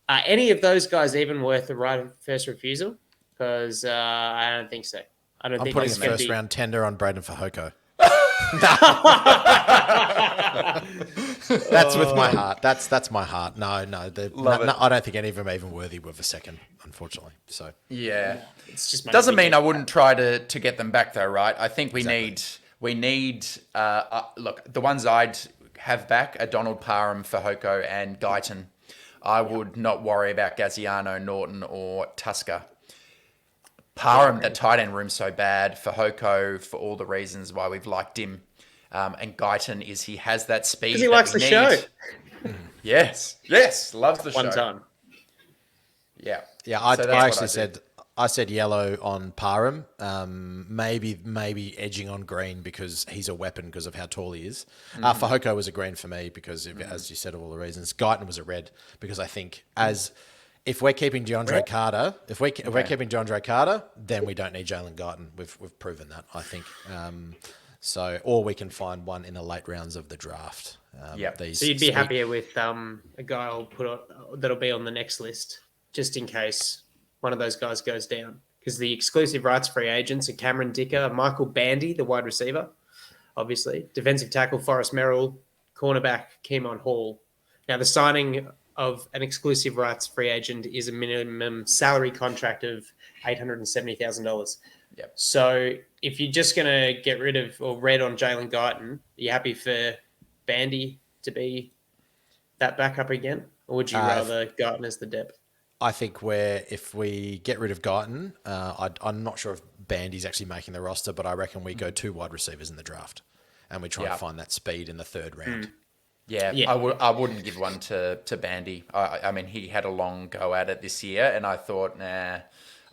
Are any of those guys even worth the right of first refusal? Because I don't think so. I'm putting a first round tender on Braden Fajoko. That's with my heart. That's my heart. No, I don't think any of them are even worthy of a second, unfortunately. So it's just doesn't mean I wouldn't try to get them back though, right? I think we need look, the ones I'd have back are Donald Parham, Fajoko, and Guyton. I would not worry about Gaziano, Norton, or Tusker. Parham, that tight end room's so bad. Fajoko, for all the reasons why we've liked him. And Guyton he has that speed. Because he likes the show. Yes, loves the show. One time. Yeah. Yeah, I said yellow on Parham, maybe edging on green because he's a weapon because of how tall he is. Fajoko was a green for me because, as you said, of all the reasons. Guyton was a red because I think if we're keeping DeAndre Carter, we're keeping DeAndre Carter, then we don't need Jalen Guyton. We've proven that, I think. So, or we can find one in the late rounds of the draft. Yep. So you'd be happier with a guy I'll put on, that'll be on the next list, just in case one of those guys goes down. Because the exclusive rights free agents are Cameron Dicker, Michael Bandy, the wide receiver, obviously, defensive tackle Forrest Merrill, cornerback Keemon Hall. Now, the signing of an exclusive rights free agent is a minimum salary contract of $870,000. Yep. So if you're just going to get rid of or red on Jalen Guyton, are you happy for Bandy to be that backup again? Or would you rather Guyton as the depth? I think if we get rid of Guyton, I'm not sure if Bandy's actually making the roster, but I reckon we go 2 wide receivers in the draft and we try and find that speed in the 3rd round. Yeah. I wouldn't give one to Bandy. I mean, he had a long go at it this year, and I thought,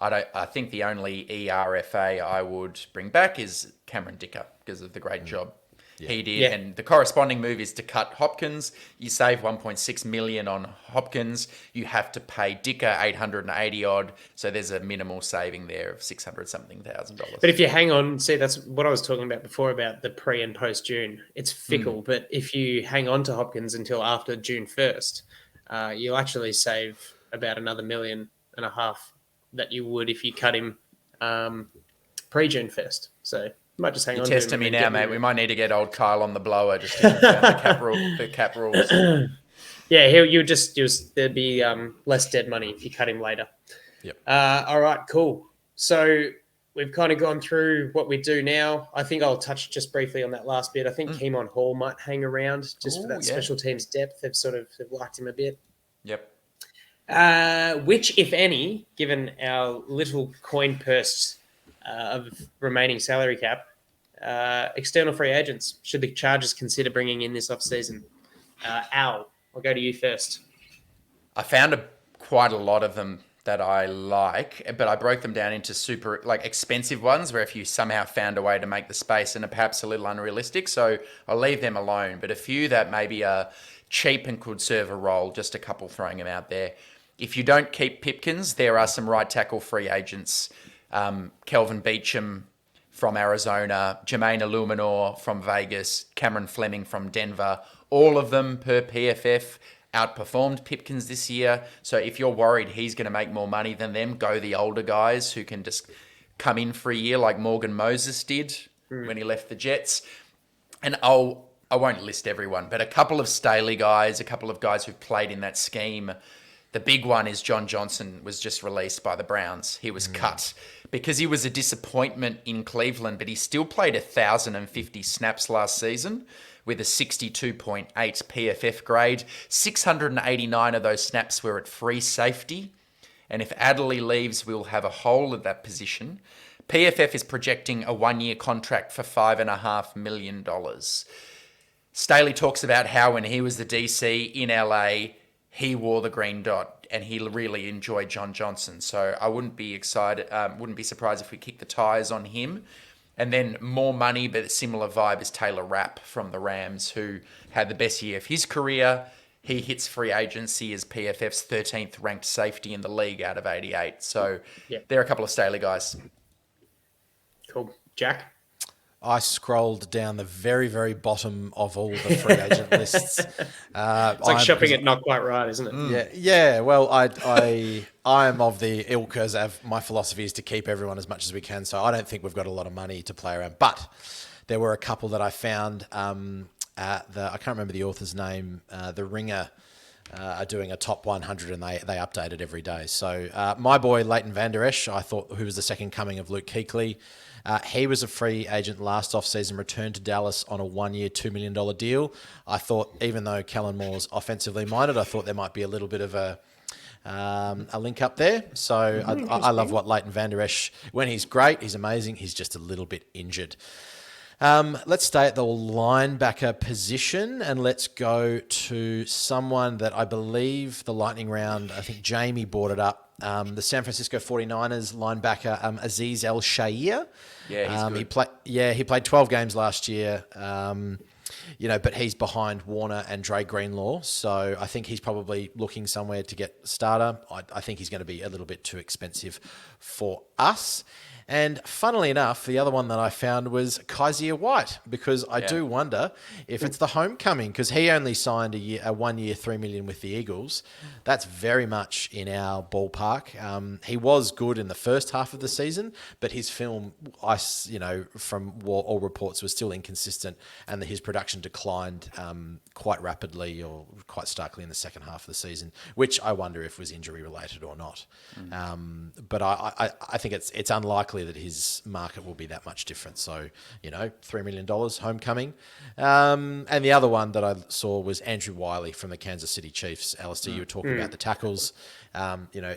I think the only ERFA I would bring back is Cameron Dicker because of the great job he did. Yeah. And the corresponding move is to cut Hopkins. You save $1.6 million on Hopkins. You have to pay Dicker $880 odd. So there's a minimal saving there of $600-something thousand. But if you hang on, see, that's what I was talking about before about the pre and post June. It's fickle, but if you hang on to Hopkins until after June 1st, you'll actually save about another $1.5 million that you would if you cut him pre-June 1st. So might just hang You're on. testing me now, mate. We might need to get old Kyle on the blower just to confirm the cap rules. Yeah, there'd be less dead money if you cut him later. Yep. All right, cool. So we've kind of gone through what we do now. I think I'll touch just briefly on that last bit. I think Keemon Hall might hang around just for that special teams depth. They've liked him a bit. Yep. Which, if any, given our little coin purse of remaining salary cap, external free agents, should the Chargers consider bringing in this offseason? Al, I'll go to you first. I found quite a lot of them that I like, but I broke them down into super expensive ones where if you somehow found a way to make the space and are perhaps a little unrealistic, so I'll leave them alone. But a few that maybe are cheap and could serve a role, just a couple throwing them out there. If you don't keep Pipkins, there are some right tackle free agents. Kelvin Beachum from Arizona, Jermaine Illuminor from Vegas, Cameron Fleming from Denver. All of them per PFF outperformed Pipkins this year. So if you're worried he's going to make more money than them, go the older guys who can just come in for a year like Morgan Moses did when he left the Jets. And I won't list everyone, but a couple of Staley guys, a couple of guys who've played in that scheme. The big one is John Johnson was just released by the Browns. He was cut because he was a disappointment in Cleveland, but he still played 1,050 snaps last season with a 62.8 PFF grade. 689 of those snaps were at free safety. And if Adderley leaves, we'll have a hole at that position. PFF is projecting a 1-year contract for $5.5 million. Staley talks about how when he was the DC in LA, he wore the green dot and he really enjoyed John Johnson. So I wouldn't be surprised if we kick the tires on him. And then more money, but a similar vibe is Taylor Rapp from the Rams, who had the best year of his career. He hits free agency as PFF's 13th ranked safety in the league out of 88. So there are a couple of Staley guys. Cool. Jack? I scrolled down the very, very bottom of all the free agent lists. It's like shopping at Not Quite Right, isn't it? Yeah. Well, I am of the ilk as my philosophy is to keep everyone as much as we can. So I don't think we've got a lot of money to play around. But there were a couple that I found. I can't remember the author's name. The Ringer are doing a top 100, and they update it every day. So my boy Leighton Vander Esch, I thought, who was the second coming of Luke Kuechly. He was a free agent last offseason, returned to Dallas on a 1-year, $2 million deal. I thought, even though Kellen Moore's offensively minded, I thought there might be a little bit of a link up there. So I love what Leighton Vander Esch, when he's great, he's amazing. He's just a little bit injured. Let's stay at the linebacker position and let's go to someone that I believe the lightning round, I think Jamie brought it up. The San Francisco 49ers linebacker, Azeez El-Shaair. Yeah, he's good. He played 12 games last year. But he's behind Warner and Dre Greenlaw. So I think he's probably looking somewhere to get starter. I think he's going to be a little bit too expensive for us. And funnily enough, the other one that I found was Kaiser White, because I do wonder if it's the homecoming, because he only signed a 1 year, $3 million with the Eagles. That's very much in our ballpark. He was good in the first half of the season, but his film, from all reports, was still inconsistent, and his production declined quite rapidly or quite starkly in the second half of the season, which I wonder if was injury related or not. But I think it's unlikely that his market will be that much different. So, $3 million homecoming. And the other one that I saw was Andrew Wiley from the Kansas City Chiefs. Alistair, you were talking about the tackles.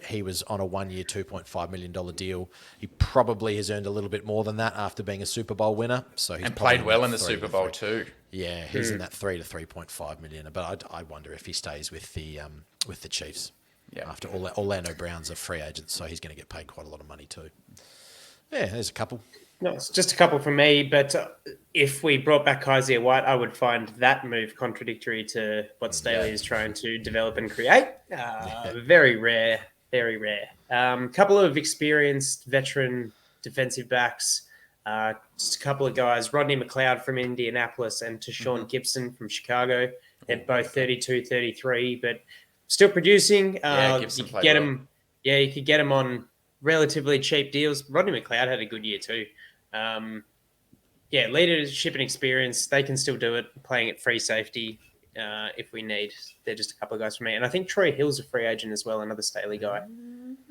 He was on a 1 year, $2.5 million deal. He probably has earned a little bit more than that after being a Super Bowl winner. So he's played well in the Super Bowl too. Yeah, he's in that 3 to 3.5 million. But I wonder if he stays with the Chiefs. Yeah. After Orlando Brown's a free agent, so he's going to get paid quite a lot of money too. Yeah, there's a couple. No, it's just a couple from me. But if we brought back Kaiser White, I would find that move contradictory to what Staley is trying to develop and create. Very rare, very rare. Couple of experienced veteran defensive backs. Just a couple of guys, Rodney McLeod from Indianapolis and Tashawn Gibson from Chicago. They're both 32, 33, but still producing. Gibson you could get him. Yeah, you could get him on relatively cheap deals. Rodney McLeod had a good year too. Leadership and experience, they can still do it, playing at free safety if we need. They're just a couple of guys for me. And I think Troy Hill's a free agent as well, another Staley guy.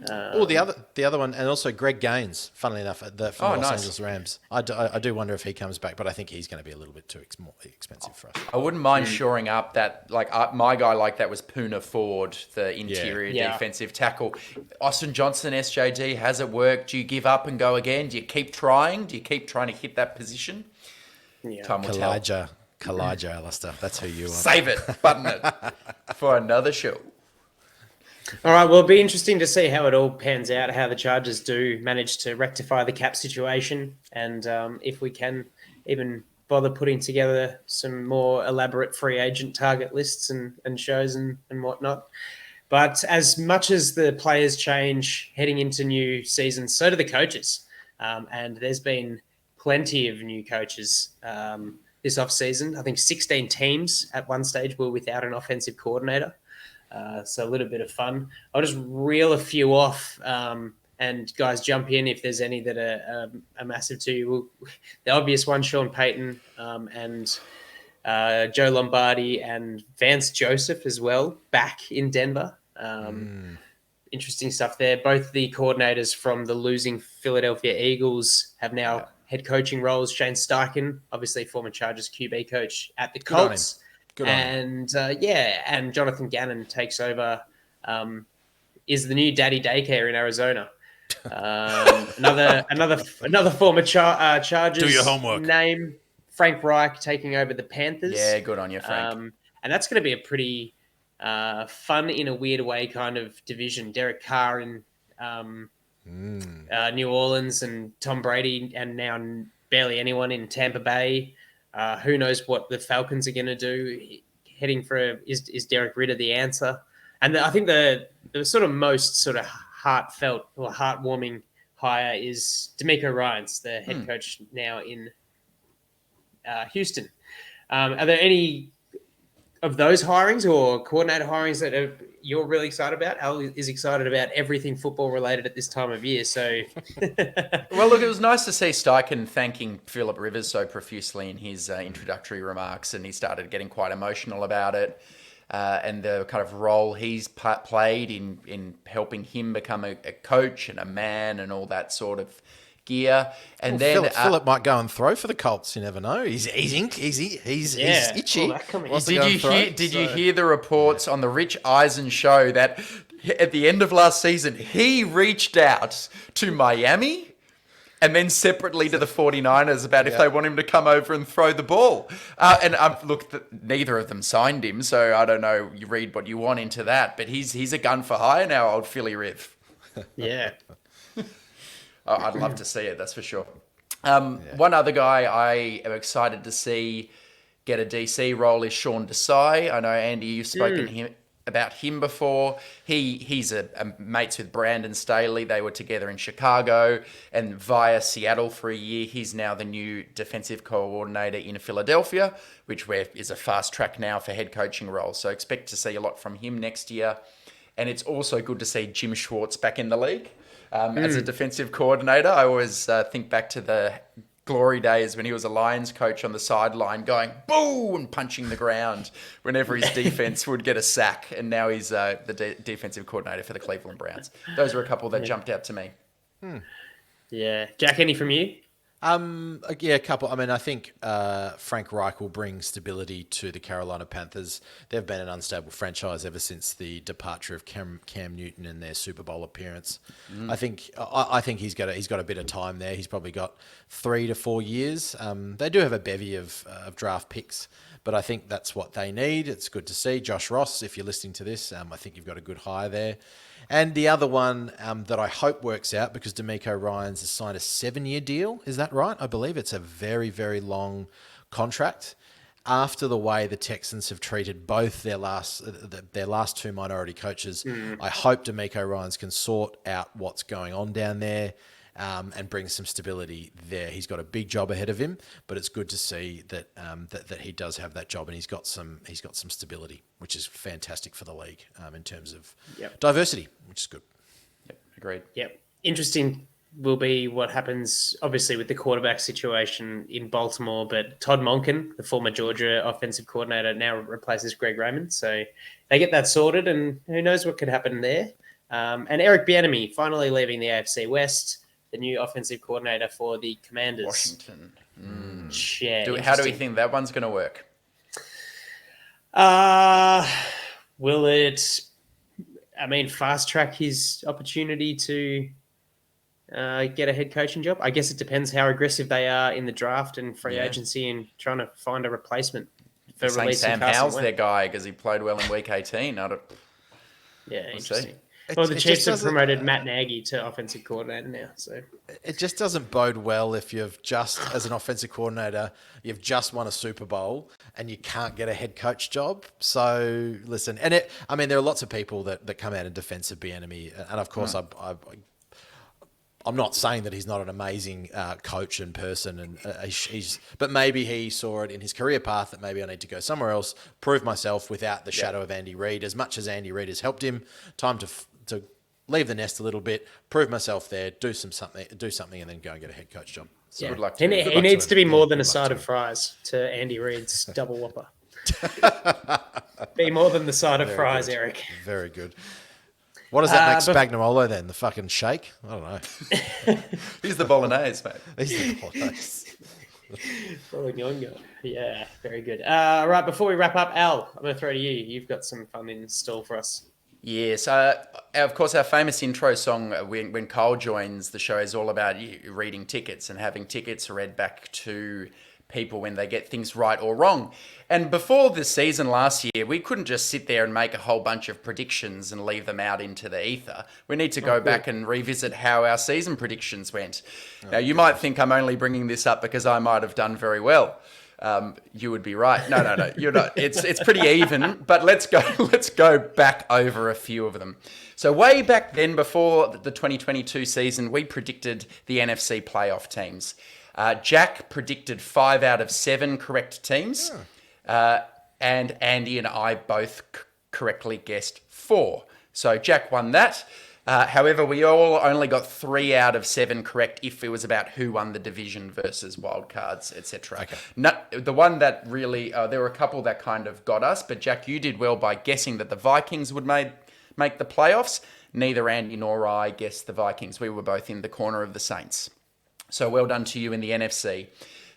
The other one, and also Greg Gaines, funnily enough, from the Los Angeles Rams. I do wonder if he comes back, but I think he's going to be a little bit too more expensive for us. I wouldn't mind shoring up that, my guy like that was Poona Ford, the interior defensive tackle. Austin Johnson, SJD, has it worked? Do you give up and go again? Do you keep trying? Do you keep trying to hit that position? Yeah. Time will tell. Kalijah, Alistair. That's who you are. Save it. Button it for another show. All right, well, it'll be interesting to see how it all pans out, how the Chargers do manage to rectify the cap situation, and if we can even bother putting together some more elaborate free agent target lists and shows and whatnot. But as much as the players change heading into new seasons, so do the coaches. And there's been plenty of new coaches this offseason. I think 16 teams at one stage were without an offensive coordinator. So a little bit of fun. I'll just reel a few off and guys jump in if there's any that are massive to you. The obvious one, Sean Payton and Joe Lombardi and Vance Joseph as well, back in Denver. Interesting stuff there. Both the coordinators from the losing Philadelphia Eagles have now head coaching roles. Shane Steichen, obviously former Chargers QB coach at the Colts. And Jonathan Gannon takes over, is the new daddy daycare in Arizona. Another former Chargers. Do your homework. Name, Frank Reich taking over the Panthers. Yeah, good on you, Frank. And that's going to be a pretty fun, in a weird way, kind of division. Derek Carr in New Orleans, and Tom Brady, and now barely anyone in Tampa Bay. Who knows what the Falcons are going to do? Heading for is Derek Ritter the answer? And I think the sort of most sort of heartfelt or heartwarming hire is D'Amico Ryans, the head coach now in Houston. Are there any of those hirings or coordinator hirings that you're really excited about? Al is excited about everything football related at this time of year. So, well, look, it was nice to see Steichen thanking Philip Rivers so profusely in his introductory remarks, and he started getting quite emotional about it. And the kind of role he's played in helping him become a coach and a man and all that sort of gear. And then Philip might go and throw for the Colts. You never know. He's itchy. Did you hear the reports on the Rich Eisen show that at the end of last season he reached out to Miami and then separately to the 49ers about if they want him to come over and throw the ball. Neither of them signed him, so I don't know. You read what you want into that, but he's a gun for hire now, old Philly Riv. Yeah. I'd love to see it, that's for sure. One other guy I am excited to see get a DC role is Sean Desai. I know, Andy, you've spoken about him before. He's a mates with Brandon Staley. They were together in Chicago and via Seattle for a year. He's now the new defensive coordinator in Philadelphia, which is a fast track now for head coaching roles. So expect to see a lot from him next year. And it's also good to see Jim Schwartz back in the league as a defensive coordinator. I always think back to the glory days when he was a Lions coach on the sideline going boo and punching the ground whenever his defense would get a sack. And now he's the defensive coordinator for the Cleveland Browns. Those are a couple that jumped out to me. Yeah. Jack, any from you? Yeah, a couple. I mean, I think Frank Reich will bring stability to the Carolina Panthers. They've been an unstable franchise ever since the departure of Cam Newton in their Super Bowl appearance. I think he's got a bit of time there. He's probably got 3 to 4 years. They do have a bevy of draft picks, but I think that's what they need. It's good to see. Josh Ross, if you're listening to this, I think you've got a good hire there. And the other one that I hope works out, because D'Amico Ryans has signed a 7-year deal. Is that right? I believe it's a very, very long contract. After the way the Texans have treated both their last 2 minority coaches, I hope D'Amico Ryans can sort out what's going on down there and bring some stability there. He's got a big job ahead of him, but it's good to see that that he does have that job and he's got some stability, which is fantastic for the league in terms of diversity, which is good. Yep, agreed. Yep. Interesting will be what happens, obviously, with the quarterback situation in Baltimore, but Todd Monken, the former Georgia offensive coordinator, now replaces Greg Raymond. So they get that sorted, and who knows what could happen there. And Eric Bieniemy finally leaving the AFC West, the new offensive coordinator for the Commanders. Washington. Yeah, How do we think that one's going to work? Will it, fast track his opportunity to get a head coaching job? I guess it depends how aggressive they are in the draft and free agency and trying to find a replacement for releasing Sam Carson Howell's Wentz. their guy because he played well in week 18. Interesting. See. Well, the It Chiefs just have doesn't- promoted Matt Nagy to offensive coordinator now. So It just doesn't bode well if you've just, as an offensive coordinator, you've just won a Super Bowl and you can't get a head coach job. So listen, and there are lots of people that come out in defense of Bieniemy, and of course, I'm not saying that he's not an amazing coach and person, and but maybe he saw it in his career path that maybe I need to go somewhere else, prove myself without the shadow of Andy Reid. As much as Andy Reid has helped him, time to leave the nest a little bit, prove myself there, do something, and then go and get a head coach job. So Good luck he to him. needs to be more than Good a luck side to of him. fries to Andy Reid's double whopper. Be more than the side of fries, good. Eric. Very good. What does that make Spagnuolo then? The fucking shake? I don't know. He's the bolognese, mate. He's the bolognese. Bologna. Yeah, very good. Right, before we wrap up, Al, I'm going to throw to you. You've got some fun in store for us. Yes, of course, our famous intro song when Cole joins the show is all about reading tickets and having tickets read back to people when they get things right or wrong. And before the season last year, we couldn't just sit there and make a whole bunch of predictions and leave them out into the ether. We need to go back and revisit how our season predictions went. Now, you might think I'm only bringing this up because I might have done very well. You would be right. No, you're not. It's pretty even, but let's go back over a few of them. So way back then, before the 2022 season, we predicted the NFC playoff teams. Jack predicted 5 out of 7 correct teams, and Andy and I both correctly guessed 4. So Jack won that. However, we all only got 3 out of 7 correct if it was about who won the division versus wildcards, etc. Okay. The one that really, there were a couple that kind of got us, but Jack, you did well by guessing that the Vikings would make the playoffs. Neither Andy nor I guessed the Vikings. We were both in the corner of the Saints. So well done to you in the NFC.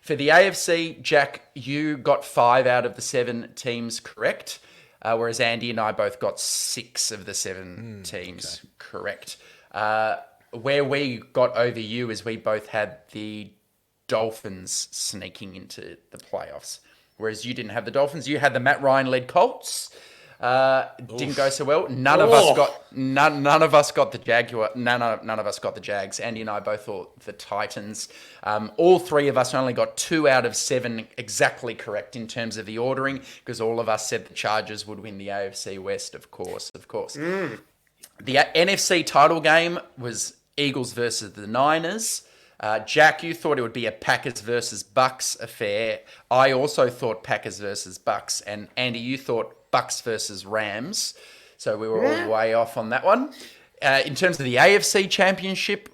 For the AFC, Jack, you got 5 out of the 7 teams correct. Whereas Andy and I both got 6 of the 7 teams correct. Where we got over you is we both had the Dolphins sneaking into the playoffs. Whereas you didn't have the Dolphins. You had the Matt Ryan-led Colts. Didn't go so well. None of us got the Jaguar. None of us got the Jags. Andy and I both thought the Titans. All three of us only got 2 out of 7 exactly correct in terms of the ordering, because all of us said the Chargers would win the AFC West. Of course. The NFC title game was Eagles versus the Niners. Jack, you thought it would be a Packers versus Bucks affair. I also thought Packers versus Bucks, and Andy, you thought Bucks versus Rams. So we were all way off on that one. In terms of the AFC Championship,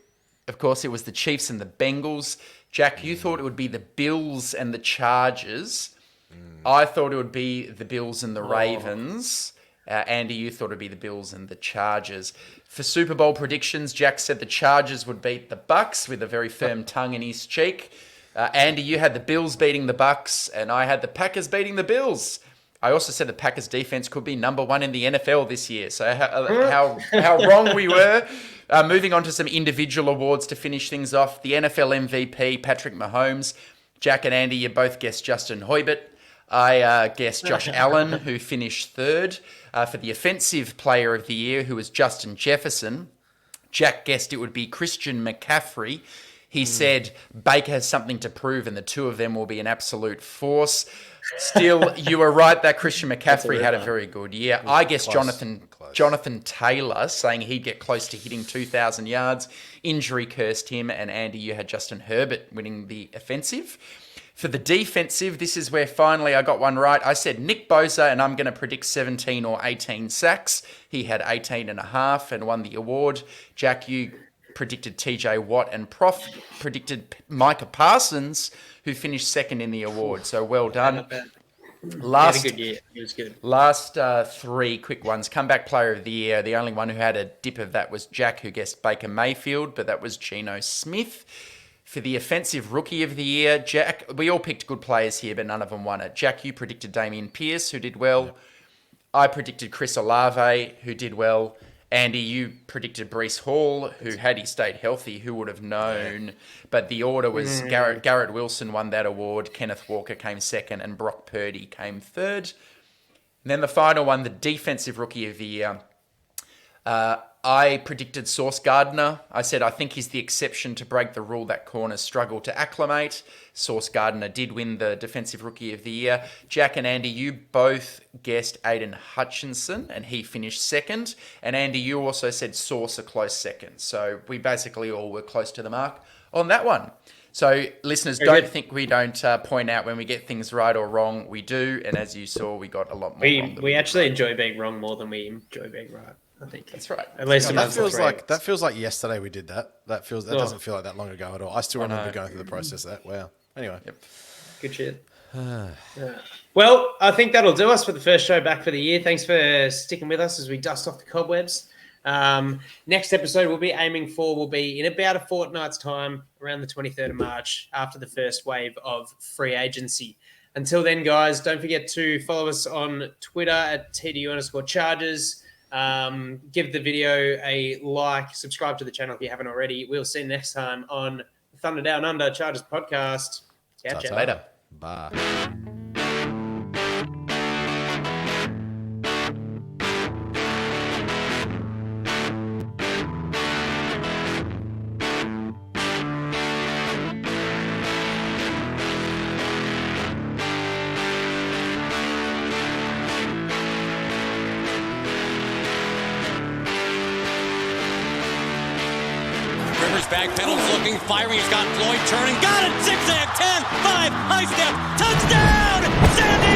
of course, it was the Chiefs and the Bengals. Jack, you thought it would be the Bills and the Chargers. I thought it would be the Bills and the Ravens. Andy, you thought it would be the Bills and the Chargers. For Super Bowl predictions, Jack said the Chargers would beat the Bucks with a very firm tongue in his cheek. Andy, you had the Bills beating the Bucks, and I had the Packers beating the Bills. I also said the Packers defense could be number 1 in the NFL this year. So how wrong we were. Moving on to some individual awards to finish things off. The NFL MVP, Patrick Mahomes. Jack and Andy, you both guessed Justin Herbert. I guessed Josh Allen, who finished 3rd. For the offensive player of the year, who was Justin Jefferson. Jack guessed it would be Christian McCaffrey. He said Baker has something to prove, and the two of them will be an absolute force. Still, you were right that Christian McCaffrey had a very good year. I guess Jonathan Taylor, saying he'd get close to hitting 2,000 yards. Injury cursed him, and Andy, you had Justin Herbert winning the offensive. For the defensive, this is where finally I got one right. I said Nick Bosa, and I'm going to predict 17 or 18 sacks. He had 18.5 and won the award. Jack, you predicted TJ Watt, and Prof predicted Micah Parsons, who finished 2nd in the award. So well done. Last, had a good year. It was good. Last 3 quick ones. Comeback player of the year. The only one who had a dip of that was Jack, who guessed Baker Mayfield, but that was Geno Smith. For the offensive rookie of the year, Jack, we all picked good players here, but none of them won it. Jack, you predicted Dameon Pierce, who did well. Yep. I predicted Chris Olave, who did well. Andy, you predicted Breece Hall, who, had he stayed healthy, who would have known? But the order was Garrett Wilson won that award, Kenneth Walker came 2nd, and Brock Purdy came 3rd. And then the final one, the defensive rookie of the year. I predicted Sauce Gardner. I said I think he's the exception to break the rule that corners struggle to acclimate. Sauce Gardner did win the Defensive Rookie of the Year. Jack and Andy, you both guessed Aiden Hutchinson, and he finished 2nd. And Andy, you also said Sauce a close 2nd. So we basically all were close to the mark on that one. So listeners, don't think we don't point out when we get things right or wrong. We do, and as you saw, we got a lot more wrong. We actually enjoy being wrong more than we enjoy being right. I think that's right. At least that feels like yesterday we did that. That doesn't feel like that long ago at all. I still remember going through the process of that. Wow. Anyway. Yep. Good shit. Well, I think that'll do us for the first show back for the year. Thanks for sticking with us as we dust off the cobwebs. Next episode will be in about a fortnight's time, around the 23rd of March, after the first wave of free agency. Until then, guys, don't forget to follow us on Twitter at TDU_Chargers. Give the video a like, subscribe to the channel if you haven't already. We'll see you next time on Thunder Down Under Chargers podcast. Catch you later. Bye. Back pedals looking, firing. He's got Floyd turning. Got it. 6 and 10, 5, high step, touchdown! San Diego!